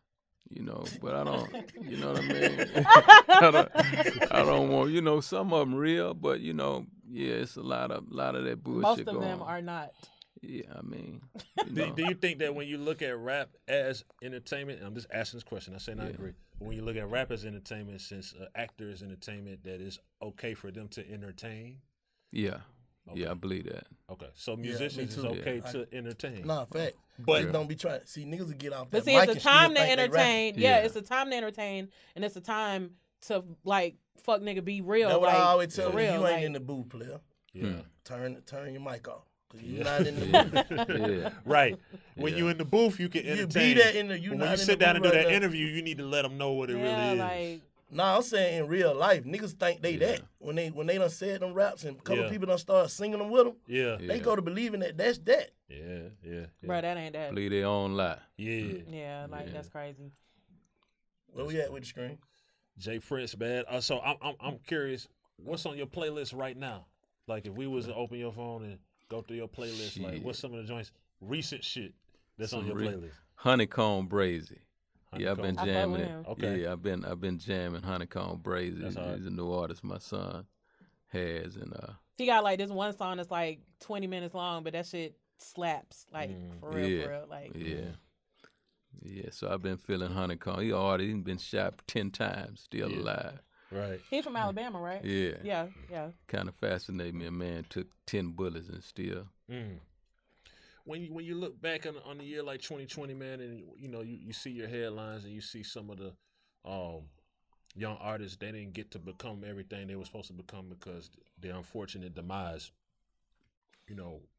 You know, but I don't. You know what I mean? I don't want. You know, some of them real, but you know, yeah, it's a lot of that bullshit. Most of going them on. are not. Yeah, I mean, Do you think that when you look at rap as entertainment, and I'm just asking this question, I'm saying I agree, but when you look at rap as entertainment, since actor is entertainment, that it's okay for them to entertain? Yeah. Okay. Yeah, I believe that. Okay, so musicians me is too. okay to entertain. Nah, fact. But- But don't be trying. See, niggas will get off But that see, mic it's a and still time to think they entertain. rapping. Yeah, Yeah. it's a time to entertain, and it's a time to like fuck nigga be real. That's what like, I always tell for you. real, You like, ain't in the booth, player. Yeah. Turn your mic off. Cause you're not in the booth. Yeah. Right. When Yeah. you in the booth, you can You entertain. be that in the. You But not when you in sit the down and booth do right that now. interview, you need to let them know what it yeah, really is. like Nah, I'm saying in real life, niggas think they that when they done said them raps and a couple Yeah. people done start singing them with them. Yeah. Yeah. They go to believing that that's that. Yeah. bro, that ain't that. Believe their own lie. Yeah. Yeah, like Yeah. that's crazy. Where we at with the screen? Jay Prince, man. So I'm curious, what's on your playlist right now? Like if we was to open your phone and go through your playlist, like what's some of the joints, recent shit that's on your playlist? Honeycomb Brazy. Yeah, I've been Honeycomb. jamming with it. him. Okay. Yeah, I've been jamming Honeycomb Brazy. That's hard. He's a new artist my son has, and He got like this one song that's like 20 minutes long, but that shit slaps. Like for real. Like yeah. So I've been feeling Honeycomb. He already been shot 10 times, still alive. Right. he's from Alabama, right? Yeah. Yeah. Kind of fascinated me. A man took 10 bullets and still. When you look back on the year like 2020, man, and you see your headlines and you see some of the young artists, they didn't get to become everything they were supposed to become because their unfortunate demise.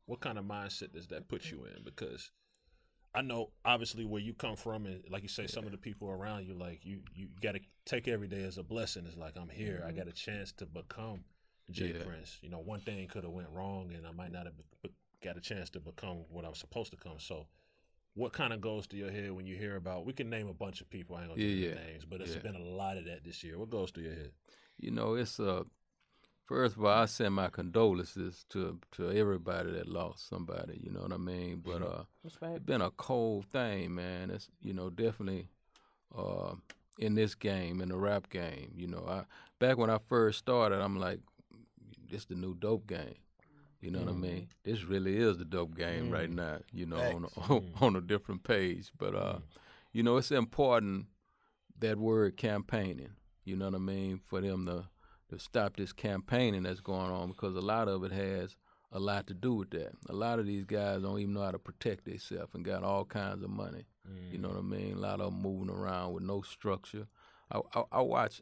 What kind of mindset does that put you in? Because I know obviously where you come from, and like you say, some of the people around you, like you got to take every day as a blessing. It's like I'm here, I got a chance to become Jay Prince. One thing could have went wrong, and I might not have got a chance to become what I'm supposed to become. So, what kind of goes through your head when you hear about? We can name a bunch of people. I ain't gonna name names, but it's been a lot of that this year. What goes through your head? It's first of all, I send my condolences to everybody that lost somebody. You know what I mean? But it's been a cold thing, man. It's definitely in this game, in the rap game. Back when I first started, I'm like, this the new dope game. You know what I mean? This really is the dope game right now, on a different page. But, it's important, that word campaigning, you know what I mean, for them to stop this campaigning that's going on, because a lot of it has a lot to do with that. A lot of these guys don't even know how to protect themselves and got all kinds of money. You know what I mean? A lot of them moving around with no structure. I watch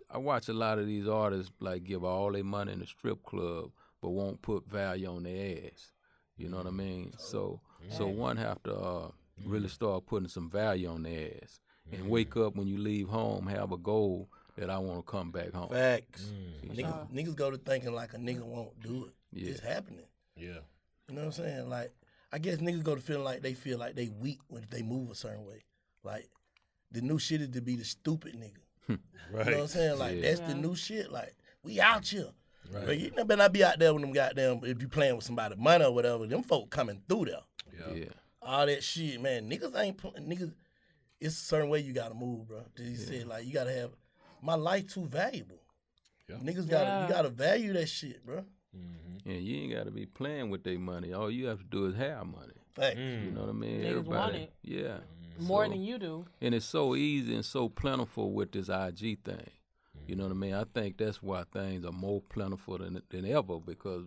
a lot of these artists like give all their money in the strip club, but won't put value on their ass. You know what I mean? So one have to really start putting some value on their ass and wake up when you leave home, have a goal that I want to come back home. Facts. Niggas go to thinking like a nigga won't do it. Yeah. It's happening. Yeah. You know what I'm saying? Like, I guess niggas go to feeling like they weak when they move a certain way. Like, the new shit is to be the stupid nigga. Right. You know what I'm saying? Like, that's the new shit. Like, we out here. Right. But you better not be out there with them goddamn, if you playing with somebody money or whatever, them folk coming through there. Yeah. All that shit, man. Niggas ain't, niggas, it's a certain way you gotta move, bro. He said, like, you gotta have, my life too valuable. Yeah. Niggas you gotta value that shit, bro. And you ain't got to be playing with their money. All you have to do is have money. Facts. You know what I mean? Niggas want it. Yeah. More So- than you do. And it's so easy and so plentiful with this IG thing. You know what I mean? I think that's why things are more plentiful than ever because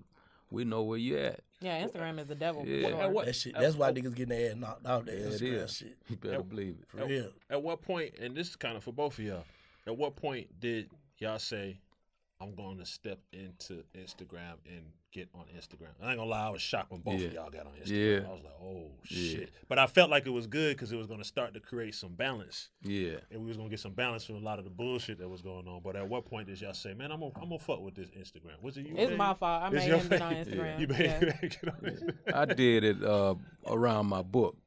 we know where you at. Yeah, Instagram is the devil. Yeah. For At sure. what- That shit. That's why niggas getting their ass knocked out. That Yeah, it Instagram is. shit. You better believe it. For real. At what point, and this is kind of for both of y'all, at what point did y'all say, I'm going to step into Instagram and get on Instagram? I ain't gonna lie, I was shocked when both of Yeah. y'all got on Instagram. Yeah. I was like, oh, Yeah. shit. But I felt like it was good because it was going to start to create some balance. Yeah. And we was going to get some balance from a lot of the bullshit that was going on. But at what point did y'all say, man, I'm gonna fuck with this Instagram? Was it you? It's babe? my fault. I It's made your him get on fault. Instagram. You made Yeah. get on Instagram. I did it around my book.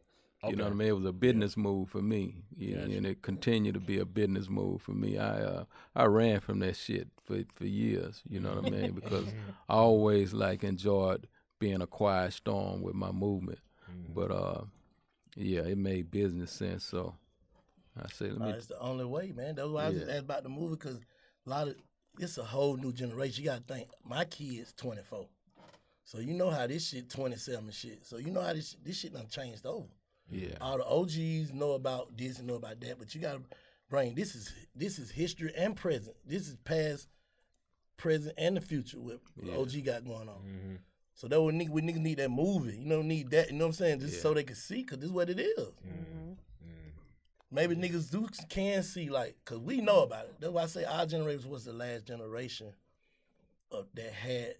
You Okay. know what I mean? It was a business move for me, Gotcha. and it continued to be a business move for me. I ran from that shit for years. You know what I mean? Because I always enjoyed being a quiet storm with my movement. But yeah, it made business sense. So I said, let me. It's the only way, man. That's why I was just Yeah. asked about the movie because it's a whole new generation. You gotta think. My kid's 24, so you know how this shit 27 shit. So you know how this shit done changed over. Yeah. All the OGs know about this and know about that, but you gotta bring this is history and present. This is past, present, and the future. What OG got going on. So that when niggas need that movie, need that. You know what I'm saying? Just so they can see, cause this is what it is. Maybe niggas can see, cause we know about it. That's why I say our generation was the last generation that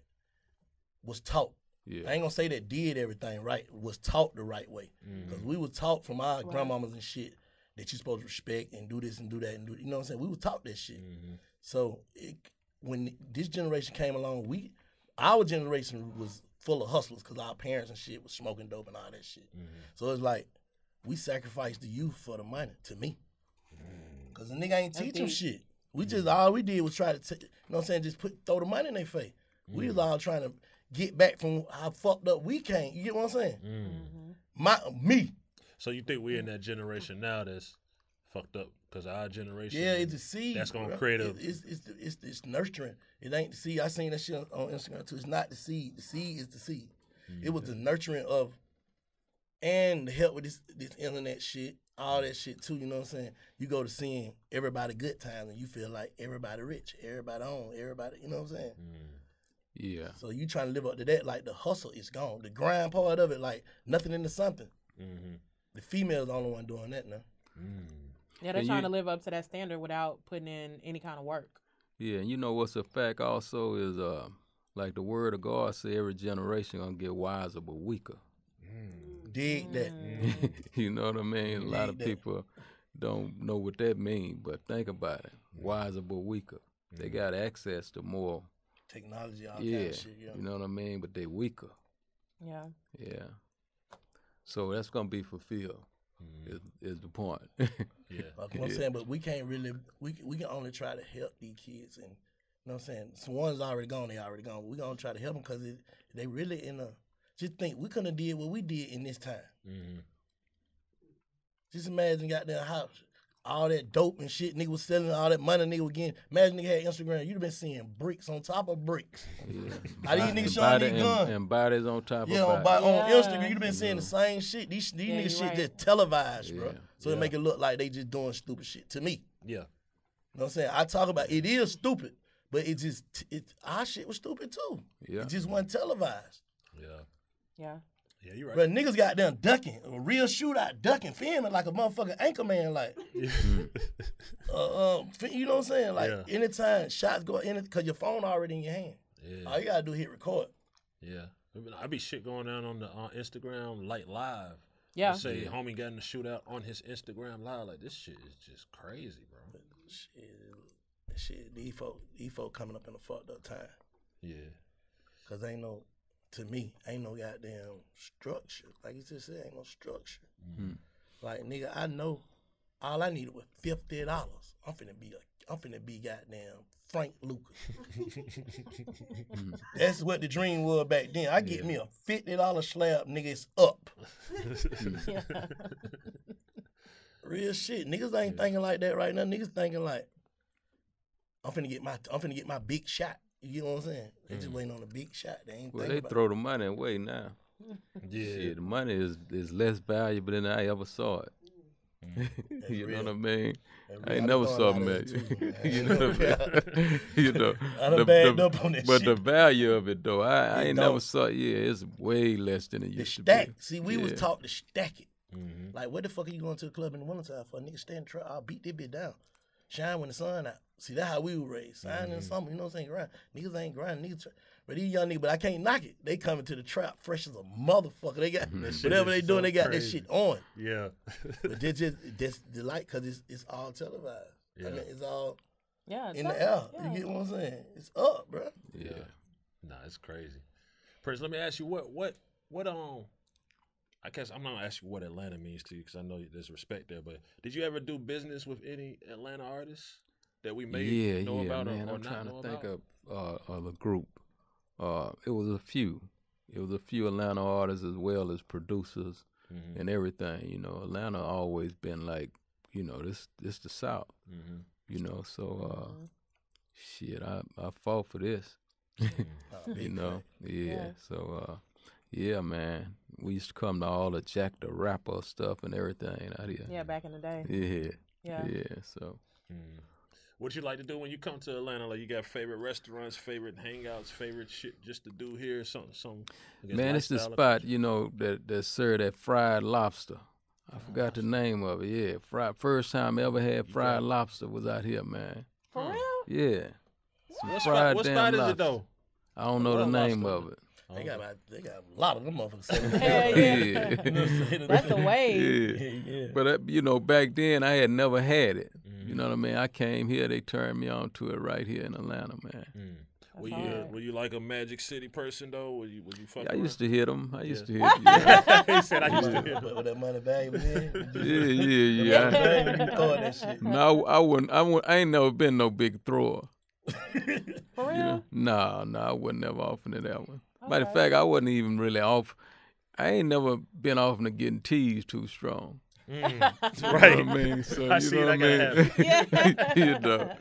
was taught. Yeah. I ain't gonna say that did everything right, was taught the right way. Because we were taught from our grandmamas and shit that you supposed to respect and do this and do that and do, you know what I'm saying? We were taught that shit. So when this generation came along, our generation was full of hustlers because our parents and shit was smoking dope and all that shit. So it's like, we sacrificed the youth for the money, to me. Because the nigga ain't teach them shit. We just, all we did was try to, you know what I'm saying, just throw the money in their face. We was all trying to get back from how fucked up we came. You get what I'm saying? Me. So you think we're in that generation now that's fucked up because our generation? Yeah, it's a seed. That's gonna bro. create a. It's nurturing. It ain't the seed. I seen that shit on Instagram too. It's not the seed. The seed is the seed. It was the nurturing of, and the help with this internet shit, all that shit too. You know what I'm saying? You go to seeing everybody good times and you feel like everybody rich, everybody on, everybody. You know what I'm saying? Yeah. So you trying to live up to that? Like the hustle is gone. The grind part of it, like nothing into something. The female's the only one doing that now. Yeah, they're And trying you- to live up to that standard without putting in any kind of work. Yeah, and you know what's a fact also is like the word of God say every generation gonna get wiser but weaker. Dig that. You know what I mean? A lot of that. people don't know what that means, but think about it. Wiser but weaker. They got access to more. Technology, all Yeah. kind of shit. Yeah. You know what I mean? But they weaker. Yeah. Yeah. So that's gonna be fulfilled. Is the point. Yeah. Like what I'm saying, but we can't really, we can only try to help these kids, and you know what I'm saying. So one's already gone, they already gone. We gonna try to help them because they really in a. Just think, we couldn't have did what we did in this time. Just imagine, goddamn house, all that dope and shit nigga was selling, all that money nigga was getting. Imagine nigga had Instagram, you'd have been seeing bricks on top of bricks. How these niggas showing these guns? And bodies on top Yeah, of on bodies. Instagram, you'd have been seeing the same shit. These Yeah, niggas you shit right. just televised, bro. Yeah. So it make it look like they just doing stupid shit to me. Yeah. You know what I'm saying? I talk about it is stupid, but it just our shit was stupid too. Yeah. It just wasn't televised. Yeah. Yeah. Yeah, you're right. But niggas got them ducking, a real shootout ducking, filming like a motherfucking anchor man, like you know what I'm saying? Like anytime shots go in it, cause your phone already in your hand. Yeah. All you gotta do is hit record. Yeah. I be shit going down on the Instagram like live. Yeah. Let's say homie got in the shootout on his Instagram live. Like, this shit is just crazy, bro. Shit, these folk coming up in a fucked up time. Yeah. Cause ain't no goddamn structure. Like you just said, ain't no structure. Like nigga, I know all I needed was $50. I'm finna be goddamn Frank Lucas. That's what the dream was back then. I get me a $50 slab, nigga, it's up. Real shit. Niggas ain't thinking like that right now. Niggas thinking like, I'm finna get my big shot. You know what I'm saying? They just waiting on a big shot. They ain't Well, thinking they about throw the money away now. Yeah. Shit, the money is less valuable than I ever saw it. You know real. what I mean? That's I real. ain't I never be saw going out of magic. it too, man. You know, you know. I done bagged up on that but shit. the value of it though, I It ain't never don't. saw. Yeah, it's way less than it The used stack. to be. See, we was Yeah. taught to stack it. Mm-hmm. Like, what the fuck are you going to the club in the wintertime for? A nigga stand in the truck, I'll beat that bitch down. Shine when the sun out. See, that's how we were raised. Shine in the summer, you know what I'm saying? Grind. Niggas ain't grinding. Niggas but these young niggas, but I can't knock it. They coming to the trap fresh as a motherfucker. They got whatever they doing, they got that shit on. Yeah. But they just delight because it's all televised. Yeah. I mean, it's all Yeah, in the air. yeah. You get what I'm saying? It's up, bro. Yeah. Nah, it's crazy. Prince, let me ask you what I guess I'm not gonna ask you what Atlanta means to you because I know there's respect there. But did you ever do business with any Atlanta artists that we may know about man. or I'm not trying know to think about? of a group. It was a few. It was a few Atlanta artists as well as producers and everything. You know, Atlanta always been like, you know, this the South. Mm-hmm. You know, so shit, I fought for this. You know, yeah. So yeah, man, we used to come to all the Jack the Rapper stuff and everything out here. Yeah, back in the day. Yeah. So. What you like to do when you come to Atlanta? Like, you got favorite restaurants, favorite hangouts, favorite shit just to do here? Some. Man, it's the spot, you know, that served that fried lobster. I forgot the name of it. Yeah, first time I ever had fried lobster was out here, man. For real? Yeah. What fried spot damn is lobster. it though? I don't know the name lobster. of it. They got a lot of them motherfuckers. Hell yeah. Yeah. That's the wave. Yeah. But you know, back then I had never had it. You know what I mean? I came here, they turned me on to it right here in Atlanta, man. Were you like a Magic City person though? Were you fuck Yeah, I around? used to hit them. I used to hit. He said I used to hear. With that money valuable in. Yeah. You throwing that shit. No, I wouldn't. I ain't never been no big thrower. For real? You know? Nah, I wasn't never offering to that one. Matter of fact, I wasn't even really off. I ain't never been offering to getting teased too strong. Right. You know what I mean? So, I you see know that what I mean? Yeah. You know,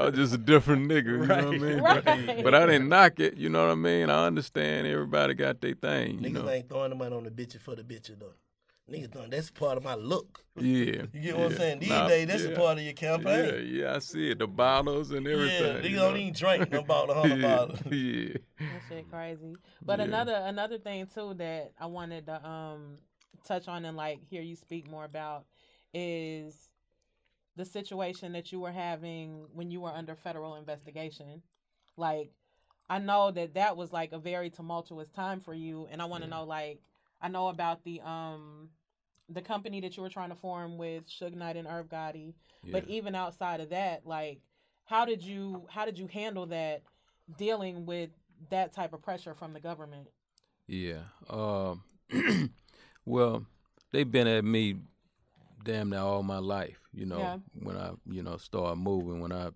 I was just a different nigga, you know what I mean? Right. But I didn't knock it, you know what I mean? I understand everybody got their thing, you Niggas know? ain't throwing the money on the bitches for the bitches though. Niggas throwing that's part of my look. Yeah. You get what I'm saying? These Nah, days, that's yeah. a part of your campaign. Yeah, I see it. The bottles and Yeah, everything. niggas you don't know? even drink no about 100 bottles. Yeah. That shit crazy. But another thing too that I wanted to touch on and like hear you speak more about is the situation that you were having when you were under federal investigation. Like, I know that was like a very tumultuous time for you, and I want to know, like, I know about the company that you were trying to form with Suge Knight and Irv Gotti, but even outside of that, like, how did you handle that, dealing with that type of pressure from the government? Yeah. Well, they've been at me damn near all my life, you know, when I, you know, started moving, when I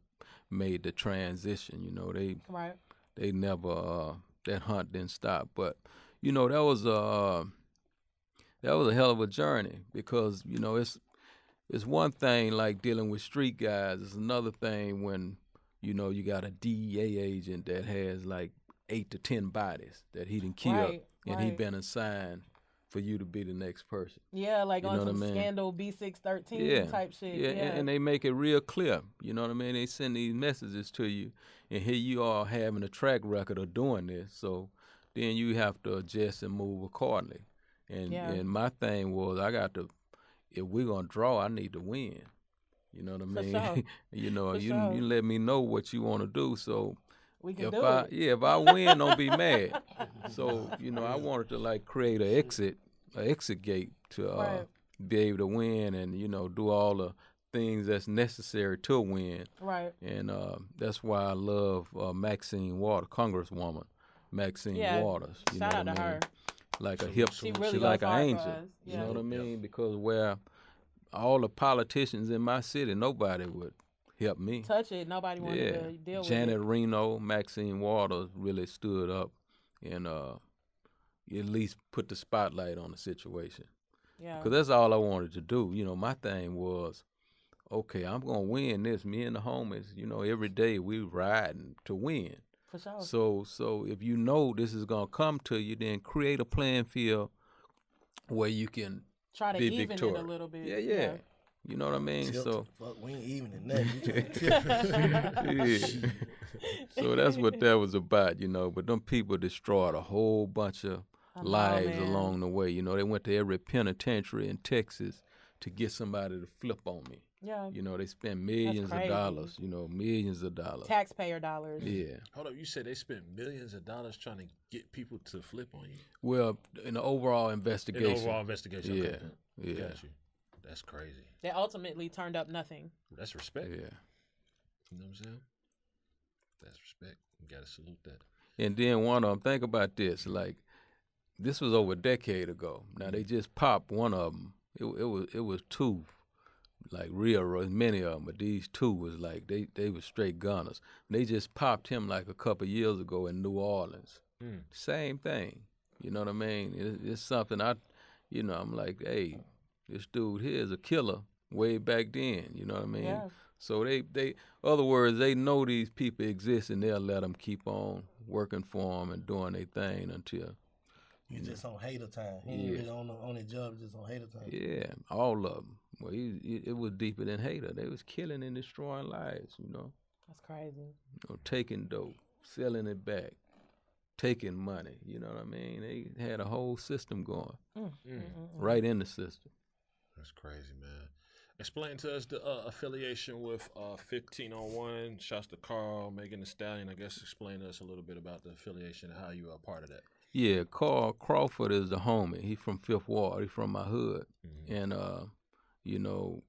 made the transition, you know, they never, that hunt didn't stop. But, you know, that was a hell of a journey because, you know, it's one thing like dealing with street guys. It's another thing when, you know, you got a DEA agent that has like 8 to 10 bodies that he done killed and he been assigned for you to be the next person. Yeah, like you on know some what I mean? Scandal B613 type shit. Yeah, and they make it real clear. You know what I mean? They send these messages to you, and here you are having a track record of doing this. So then you have to adjust and move accordingly. And my thing was, I got to, if we're going to draw, I need to win. You know what I mean? For sure. You know, For you sure. let me know what you want to do. So We can if do I it. if I win, don't be mad. So, you know, I wanted to like create an exit gate to be able to win and, you know, do all the things that's necessary to win. Right. And that's why I love Maxine Waters, Congresswoman Maxine Waters. You Shout know out what to I mean? her. Like a hip, She really she like goes an hard for angel. us. You Yeah. know what I mean? Because where all the politicians in my city, nobody would help me. Touch it. Nobody wanted to deal Janet with it. Reno, Maxine Waters really stood up and at least put the spotlight on the situation. Yeah. Because that's all I wanted to do. You know, my thing was, okay, I'm going to win this. Me and the homies, you know, every day we riding to win. For sure. So if you know this is going to come to you, then create a playing field where you can Try to be even victorious. it a little bit. Yeah. You know what I mean? So fuck, we ain't even in that. yeah. So that's what that was about, you know. But them people destroyed a whole bunch of lives along the way. You know, they went to every penitentiary in Texas to get somebody to flip on me. Yeah. You know, they spent millions of dollars, you know, millions of dollars. Taxpayer dollars. Yeah. Hold up, you said they spent millions of dollars trying to get people to flip on you? Well, in the overall investigation. In the overall investigation. Yeah. Okay. Yeah. Got you. That's crazy. They ultimately turned up nothing. That's respect. Yeah. You know what I'm saying? That's respect. You gotta salute that. And then one of them, think about this, like, this was over a decade ago. Now they just popped one of them. It was two, like real, many of them, but these two was like, they were straight gunners. They just popped him like a couple years ago in New Orleans. Same thing. You know what I mean? It's something I'm like, hey, this dude here is a killer way back then. You know what I mean? Yeah. So they, other words, they know these people exist and they'll let them keep on working for them and doing their thing until. You just on hater time. He ain't really on his job, just on hater time. Yeah, all of them. Well, it was deeper than hater. They was killing and destroying lives, you know. That's crazy. You know, taking dope, selling it back, taking money. You know what I mean? They had a whole system going, right in the system. That's crazy, man. Explain to us the affiliation with 1501, Shouts to Carl, Megan Thee Stallion. I guess explain to us a little bit about the affiliation and how you are part of that. Yeah, Carl Crawford is the homie. He from Fifth Ward. He from my hood. And, you know,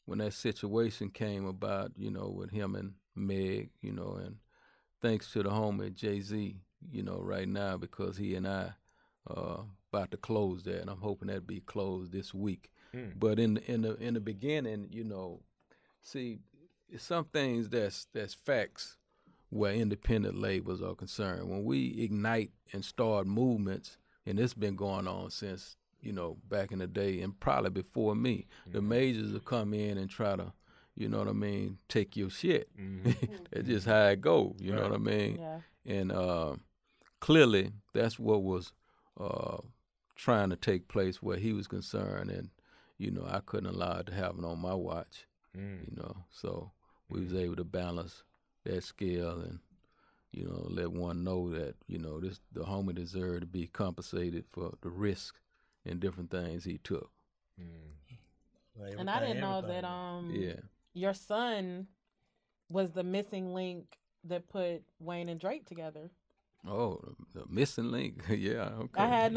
when that situation came about, you know, with him and Meg, you know, and thanks to the homie Jay-Z, you know, right now, because he and I about to close that, and I'm hoping that be closed this week. But in the beginning, you know, see, some things that's facts where independent labels are concerned. When we ignite and start movements, and it's been going on since, you know, back in the day and probably before me, the majors will come in and try to, you know what I mean, take your shit. That's just how it go, you know what I mean? Yeah. And clearly that's what was trying to take place where he was concerned, and, you know, I couldn't allow it to happen on my watch, you know, so we was able to balance that scale and, you know, let one know that, you know, the homie deserved to be compensated for the risk and different things he took. And I didn't know that your son was the missing link that put Wayne and Drake together. Oh, the missing link. Yeah, okay. I had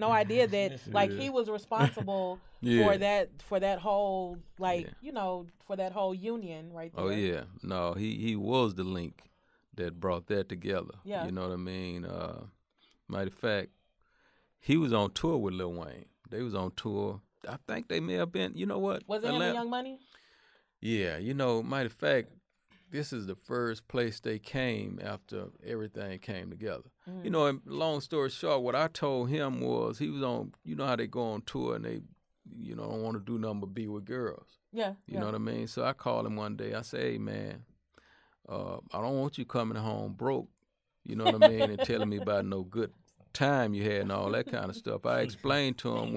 no idea that like he was responsible for that whole you know, for that whole union right there. Oh yeah. No, he was the link that brought that together. Yeah. You know what I mean? Matter of fact, he was on tour with Lil Wayne. They was on tour. I think they may have been, you know what? Was it him and Young Money? Yeah, you know, matter of fact, this is the first place they came after everything came together. You know, and long story short, what I told him was he was on, you know how they go on tour and they, you know, don't want to do nothing but be with girls. Yeah. You know what I mean? So I called him one day. I said, hey, man, I don't want you coming home broke, you know what I mean, and telling me about no good time you had and all that kind of stuff. I explained to him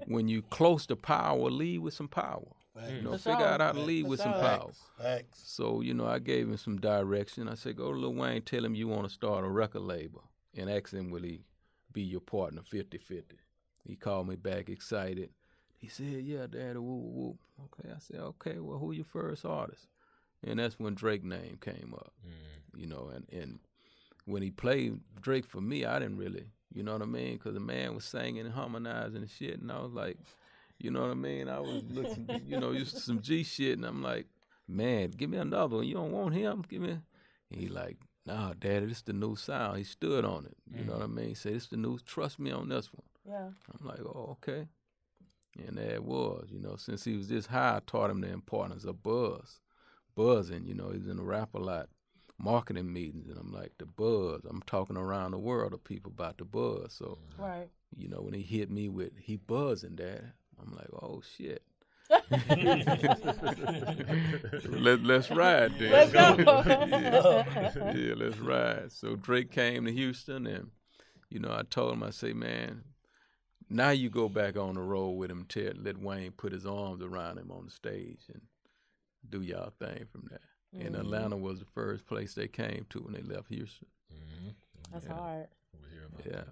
when you close to power, lead with some power. You know, figure out how to lead with some power. So, you know, I gave him some direction. I said, go to Lil Wayne, tell him you want to start a record label, and ask him, will he be your partner 50-50? He called me back excited. He said, yeah, Daddy, whoop, whoop. Okay, I said, okay, well, who your first artist? And that's when Drake's name came up, you know, and when he played Drake for me, I didn't really, you know what I mean, because the man was singing and harmonizing and shit, and I was like, you know what I mean? I was looking, you know, used to some G shit, and I'm like, man, give me another one. You don't want him? Give me. And he like, nah, Daddy, this the new sound. He stood on it. You know what I mean? He said, this the new, trust me on this one. Yeah. I'm like, oh, okay. And there it was, you know, since he was this high, I taught him the importance of buzzing, you know, he was in the rap a lot, marketing meetings, and I'm like, the buzz. I'm talking around the world to people about the buzz. So, you know, when he hit me with, he buzzing, Daddy. I'm like, oh, shit. Let's ride then. Let's go. Yeah, let's ride. So Drake came to Houston, and, you know, I told him, I say, man, now you go back on the road with him, let Wayne put his arms around him on the stage and do y'all thing from there. And Atlanta was the first place they came to when they left Houston. That's hard. We'll hear about that.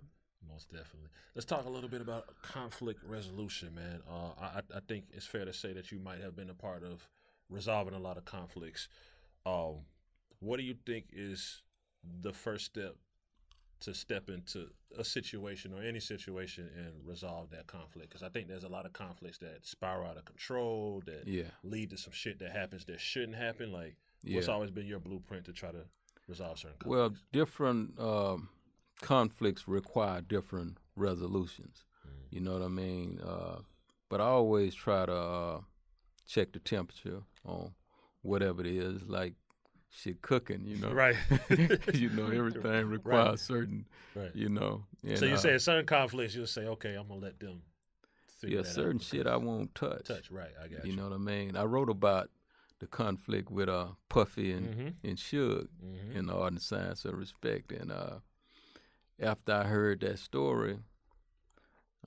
Most definitely. Let's talk a little bit about conflict resolution, man. I think it's fair to say that you might have been a part of resolving a lot of conflicts. What do you think is the first step to step into a situation or any situation and resolve that conflict? Because I think there's a lot of conflicts that spiral out of control, that lead to some shit that happens that shouldn't happen. Like, what's always been your blueprint to try to resolve certain conflicts? Well, different conflicts require different resolutions. You know what I mean? But I always try to check the temperature on whatever it is, like shit cooking, you know. Right. You know, everything requires certain, you know. And, so you say in certain conflicts, you'll say, okay, I'm going to let them figure that certain out. shit I won't touch. Right, I got you. You know what I mean? I wrote about the conflict with Puffy and Suge in the Art and Science of Respect. And after I heard that story,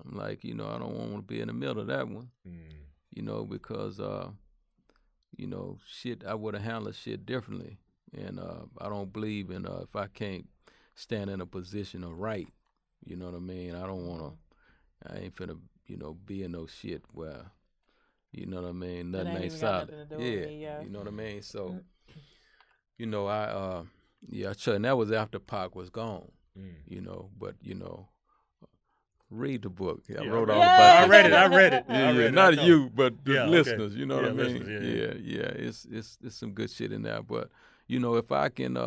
I'm like, you know, I don't want to be in the middle of that one, you know, because, you know, shit, I would have handled shit differently. And I don't believe in if I can't stand in a position of right, you know what I mean? I don't want to, I ain't finna, you know, be in no shit where, you know what I mean, nothing ain't solid. You know what I mean? So, you know, and that was after Pac was gone, you know, but, you know, read the book. I wrote all about it. I read it. I read it. Not you, but the listeners. Okay. You know what I mean? Listeners, It's some good shit in there. But you know, if I can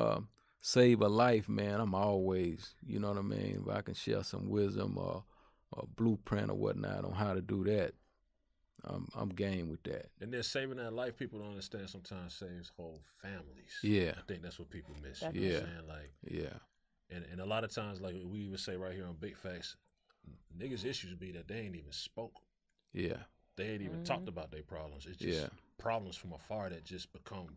save a life, man, I'm always, you know what I mean. If I can share some wisdom or blueprint or whatnot on how to do that, I'm game with that. And then saving that life, people don't understand. Sometimes saves whole families. Yeah, I think that's what people miss. Definitely. You know what I'm saying? Like, and a lot of times, like we would say right here on Big Facts, niggas' issues be that they ain't even spoke. Yeah. They ain't even talked about their problems. It's just problems from afar that just become,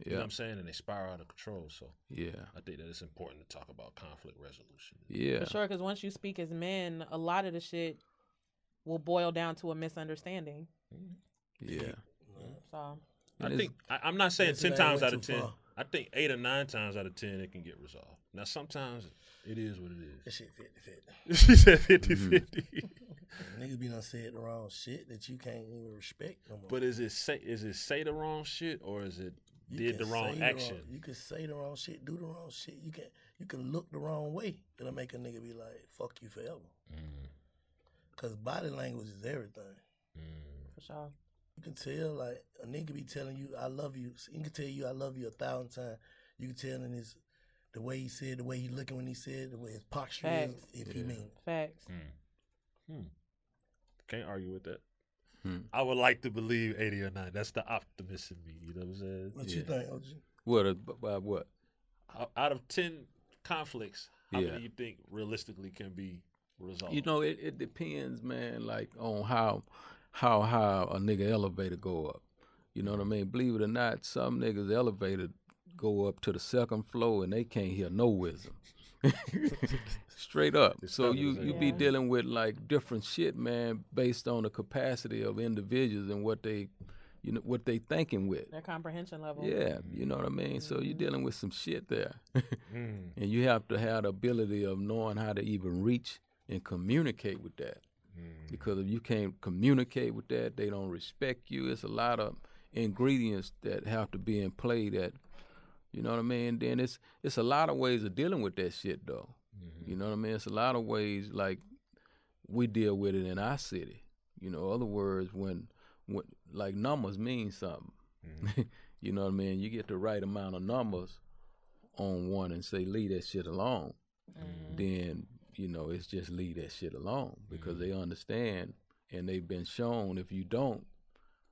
you know what I'm saying? And they spiral out of control. So I think that it's important to talk about conflict resolution. Yeah. For sure, because once you speak as men, a lot of the shit will boil down to a misunderstanding. Yeah. So I think, I'm not saying 10 times out of 10. I think 8 or 9 times out of 10 it can get resolved. Now, sometimes it is what it is. That shit 50-50. She said 50-50. Niggas be done said the wrong shit that you can't even respect no more. But is it say the wrong shit or is it did the wrong action? You can say the wrong shit, do the wrong shit. You can look the wrong way. It'll make a nigga be like, fuck you forever. Because body language is everything. for sure. You can tell, like, a nigga be telling you, I love you. He can tell you, I love you 1,000 times. You can tell in the way he said, the way he looking when he said, the way his posture Facts. is, if he mean it. Facts. Can't argue with that. I would like to believe 80 or 9. That's the optimist in me. You know what I'm saying? What you think, OG? What? Out of 10 conflicts, how many do you think realistically can be resolved? You know, it depends, man, like on how high a nigga elevator go up. You know what I mean? Believe it or not, some niggas elevator go up to the 2nd floor and they can't hear no wisdom. Straight up. So you be dealing with like different shit, man, based on the capacity of individuals and what they thinking with. Their comprehension level. Yeah, you know what I mean? So you're dealing with some shit there. And you have to have the ability of knowing how to even reach and communicate with that. Because if you can't communicate with that, they don't respect you. It's a lot of ingredients that have to be in play that, you know what I mean? Then it's a lot of ways of dealing with that shit, though. You know what I mean? It's a lot of ways, like, we deal with it in our city. You know, other words, when like, numbers mean something. You know what I mean? You get the right amount of numbers on one and say, leave that shit alone. Then, you know, it's just leave that shit alone because they understand and they've been shown if you don't,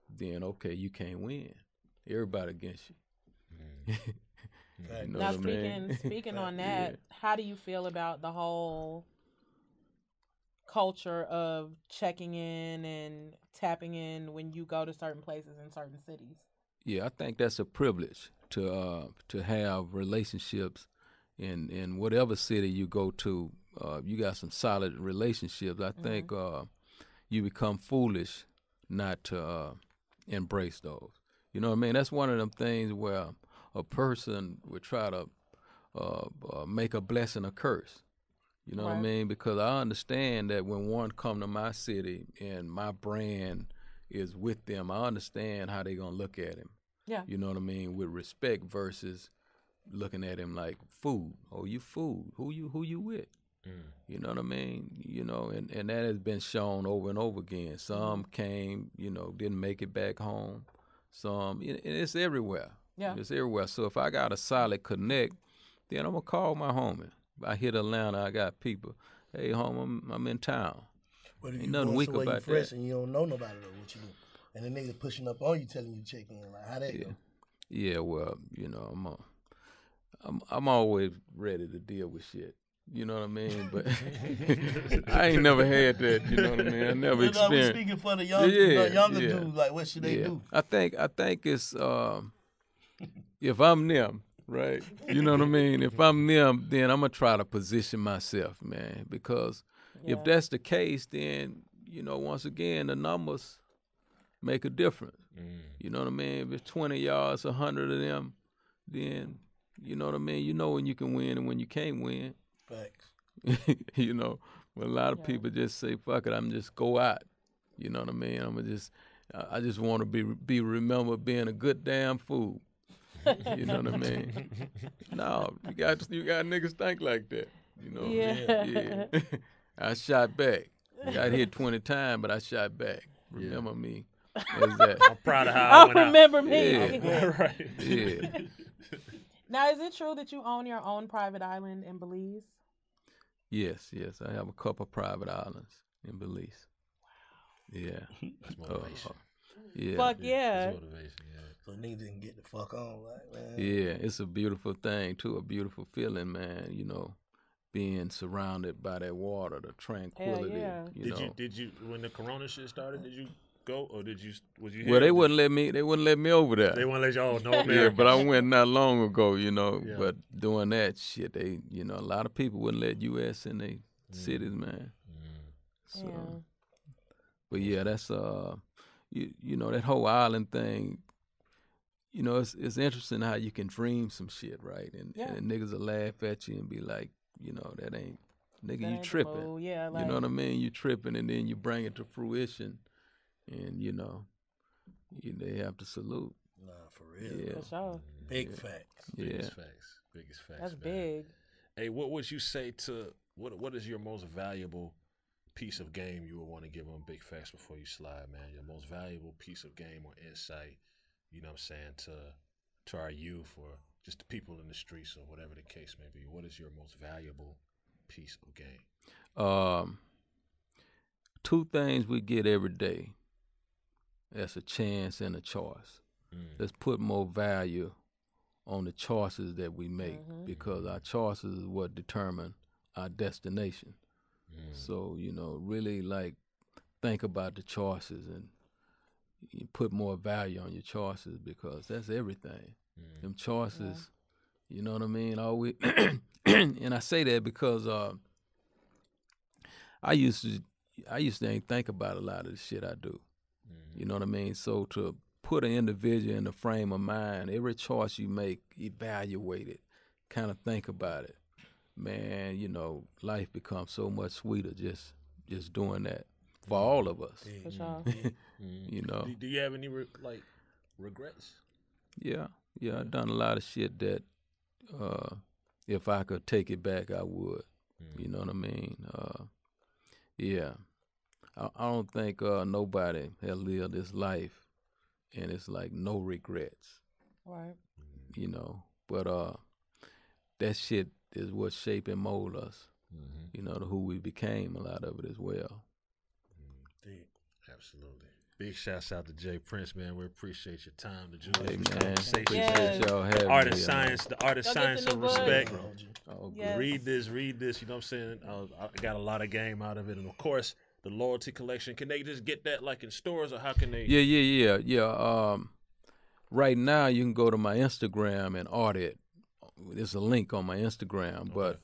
then, okay, you can't win. Everybody against you. You know now, what I mean? speaking on that, how do you feel about the whole culture of checking in and tapping in when you go to certain places in certain cities? Yeah, I think that's a privilege to have relationships in whatever city you go to. you got some solid relationships, I think you become foolish not to embrace those. You know what I mean? That's one of them things where a person would try to make a blessing a curse. You know what I mean? Because I understand that when one come to my city and my brand is with them, I understand how they gonna look at him. Yeah. You know what I mean? With respect versus looking at him like food. Oh, you food. Who you with? You know what I mean? You know, and that has been shown over and over again. Some came, you know, didn't make it back home. Some, and it's everywhere. Yeah. It's everywhere. So if I got a solid connect, then I'm gonna call my homie. If I hit Atlanta, I got people. Hey, home, I'm in town. But if Ain't you nothing going weak somewhere you about fresh that. and you don't know nobody though, what you do? And the nigga pushing up on you, telling you to check in. Like, how that go? Yeah, well, you know, I'm always ready to deal with shit. You know what I mean? But I ain't never had that. You know what I mean? I never We experienced. speaking for the younger dudes. Like, what should they do? I think it's if I'm them, right? You know what I mean? If I'm them, then I'm gonna try to position myself, man. Because if that's the case, then you know, once again, the numbers make a difference. You know what I mean? If it's 20 yards, 100 of them, then you know what I mean. You know when you can win and when you can't win. Facts. You know, but a lot of people just say, "Fuck it, I'm just go out." You know what I mean? I just want to be remembered being a good damn fool. You know what I mean? No, you got niggas think like that. You know? Yeah. I shot back. Got hit 20 times, but I shot back. Remember me as that. I'm proud of how I went remember me. Yeah. Right. Yeah. Now, is it true that you own your own private island in Belize? Yes. I have a couple private islands in Belize. Wow. Yeah. That's motivation. Yeah. Fuck yeah. That's motivation, yeah. So niggas didn't get the fuck on. Like, man. Yeah, it's a beautiful thing too, a beautiful feeling, man. You know, being surrounded by that water, the tranquility. yeah. Did you when the Corona shit started? Did you go or was you? Well, they wouldn't let me over there. They wouldn't let y'all know. Yeah, but I went not long ago, you know. Yeah. But doing that shit, they, you know, a lot of people wouldn't let U.S. in their cities, man. So, Yeah. but yeah, that's you know, that whole island thing. You know, it's interesting how you can dream some shit, right? And niggas will laugh at you and be like, you know, that ain't nigga, That you ain't the tripping. move. Yeah, You know what I mean? You tripping, and then you bring it to fruition, and you know, they have to salute. Nah, for real. Yeah. For sure. Big facts. Biggest facts. Biggest facts. That's man. big. Hey, what would you say to what is your most valuable piece of game you would want to give on Big Facts before you slide, man? Your most valuable piece of game or insight, you know what I'm saying, to our youth or just the people in the streets or whatever the case may be. What is your most valuable piece of game? Two things we get every day. That's a chance and a choice. Let's put more value on the choices that we make because our choices is what determine our destination. So, you know, really like think about the choices and you put more value on your choices because that's everything. Them choices, you know what I mean? Always, and I say that because I used to ain't think about a lot of the shit I do. You know what I mean? So to put an individual in the frame of mind, every choice you make, evaluate it, kind of think about it. Man, you know, life becomes so much sweeter just doing that for all of us. For sure. You know. Do you have any regrets? Yeah, I've done a lot of shit that if I could take it back, I would. You know what I mean? Yeah. I don't think nobody has lived this life and it's like no regrets. Right. You know, but that shit is what shape and mold us. You know, to who we became, a lot of it as well. Absolutely. Big shouts out to Jay Prince, man. We appreciate your time, the jewels, Hey, this man. conversation. Appreciate y'all having Art me. of science, the art of Go get science the of new book. respect. Oh, Yes. Read this, you know what I'm saying? I got a lot of game out of it. And of course, the loyalty collection. Can they just get that like in stores or how can they? Yeah. Right now, you can go to my Instagram and order it. There's a link on my Instagram, but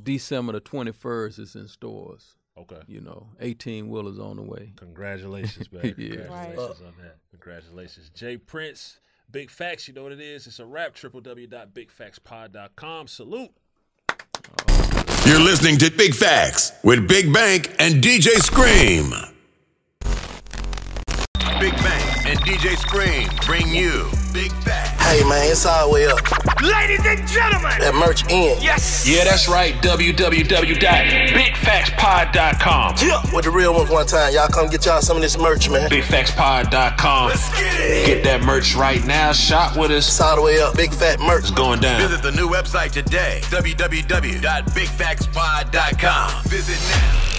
December the 21st is in stores. Okay. 18-wheelers on the way. Congratulations, man. Yeah. Congratulations on that. Congratulations. Jay Prince, Big Facts, you know what it is. It's a wrap, www.bigfactspod.com. Salute. You're listening to Big Facts with Big Bank and DJ Scream. Big Bank and DJ Scream bring you Big Facts. Hey man, it's all the way up. Ladies and gentlemen, That merch in. yes. Yeah, that's right. www.bigfactspod.com. Yeah. With the real ones one time. Y'all come get y'all some of this merch, man. Bigfactspod.com. Let's get it. Get that merch right now. Shop with us. It's all the way up. Big fat merch. It's going down. Visit the new website today, www.bigfactspod.com. Visit now.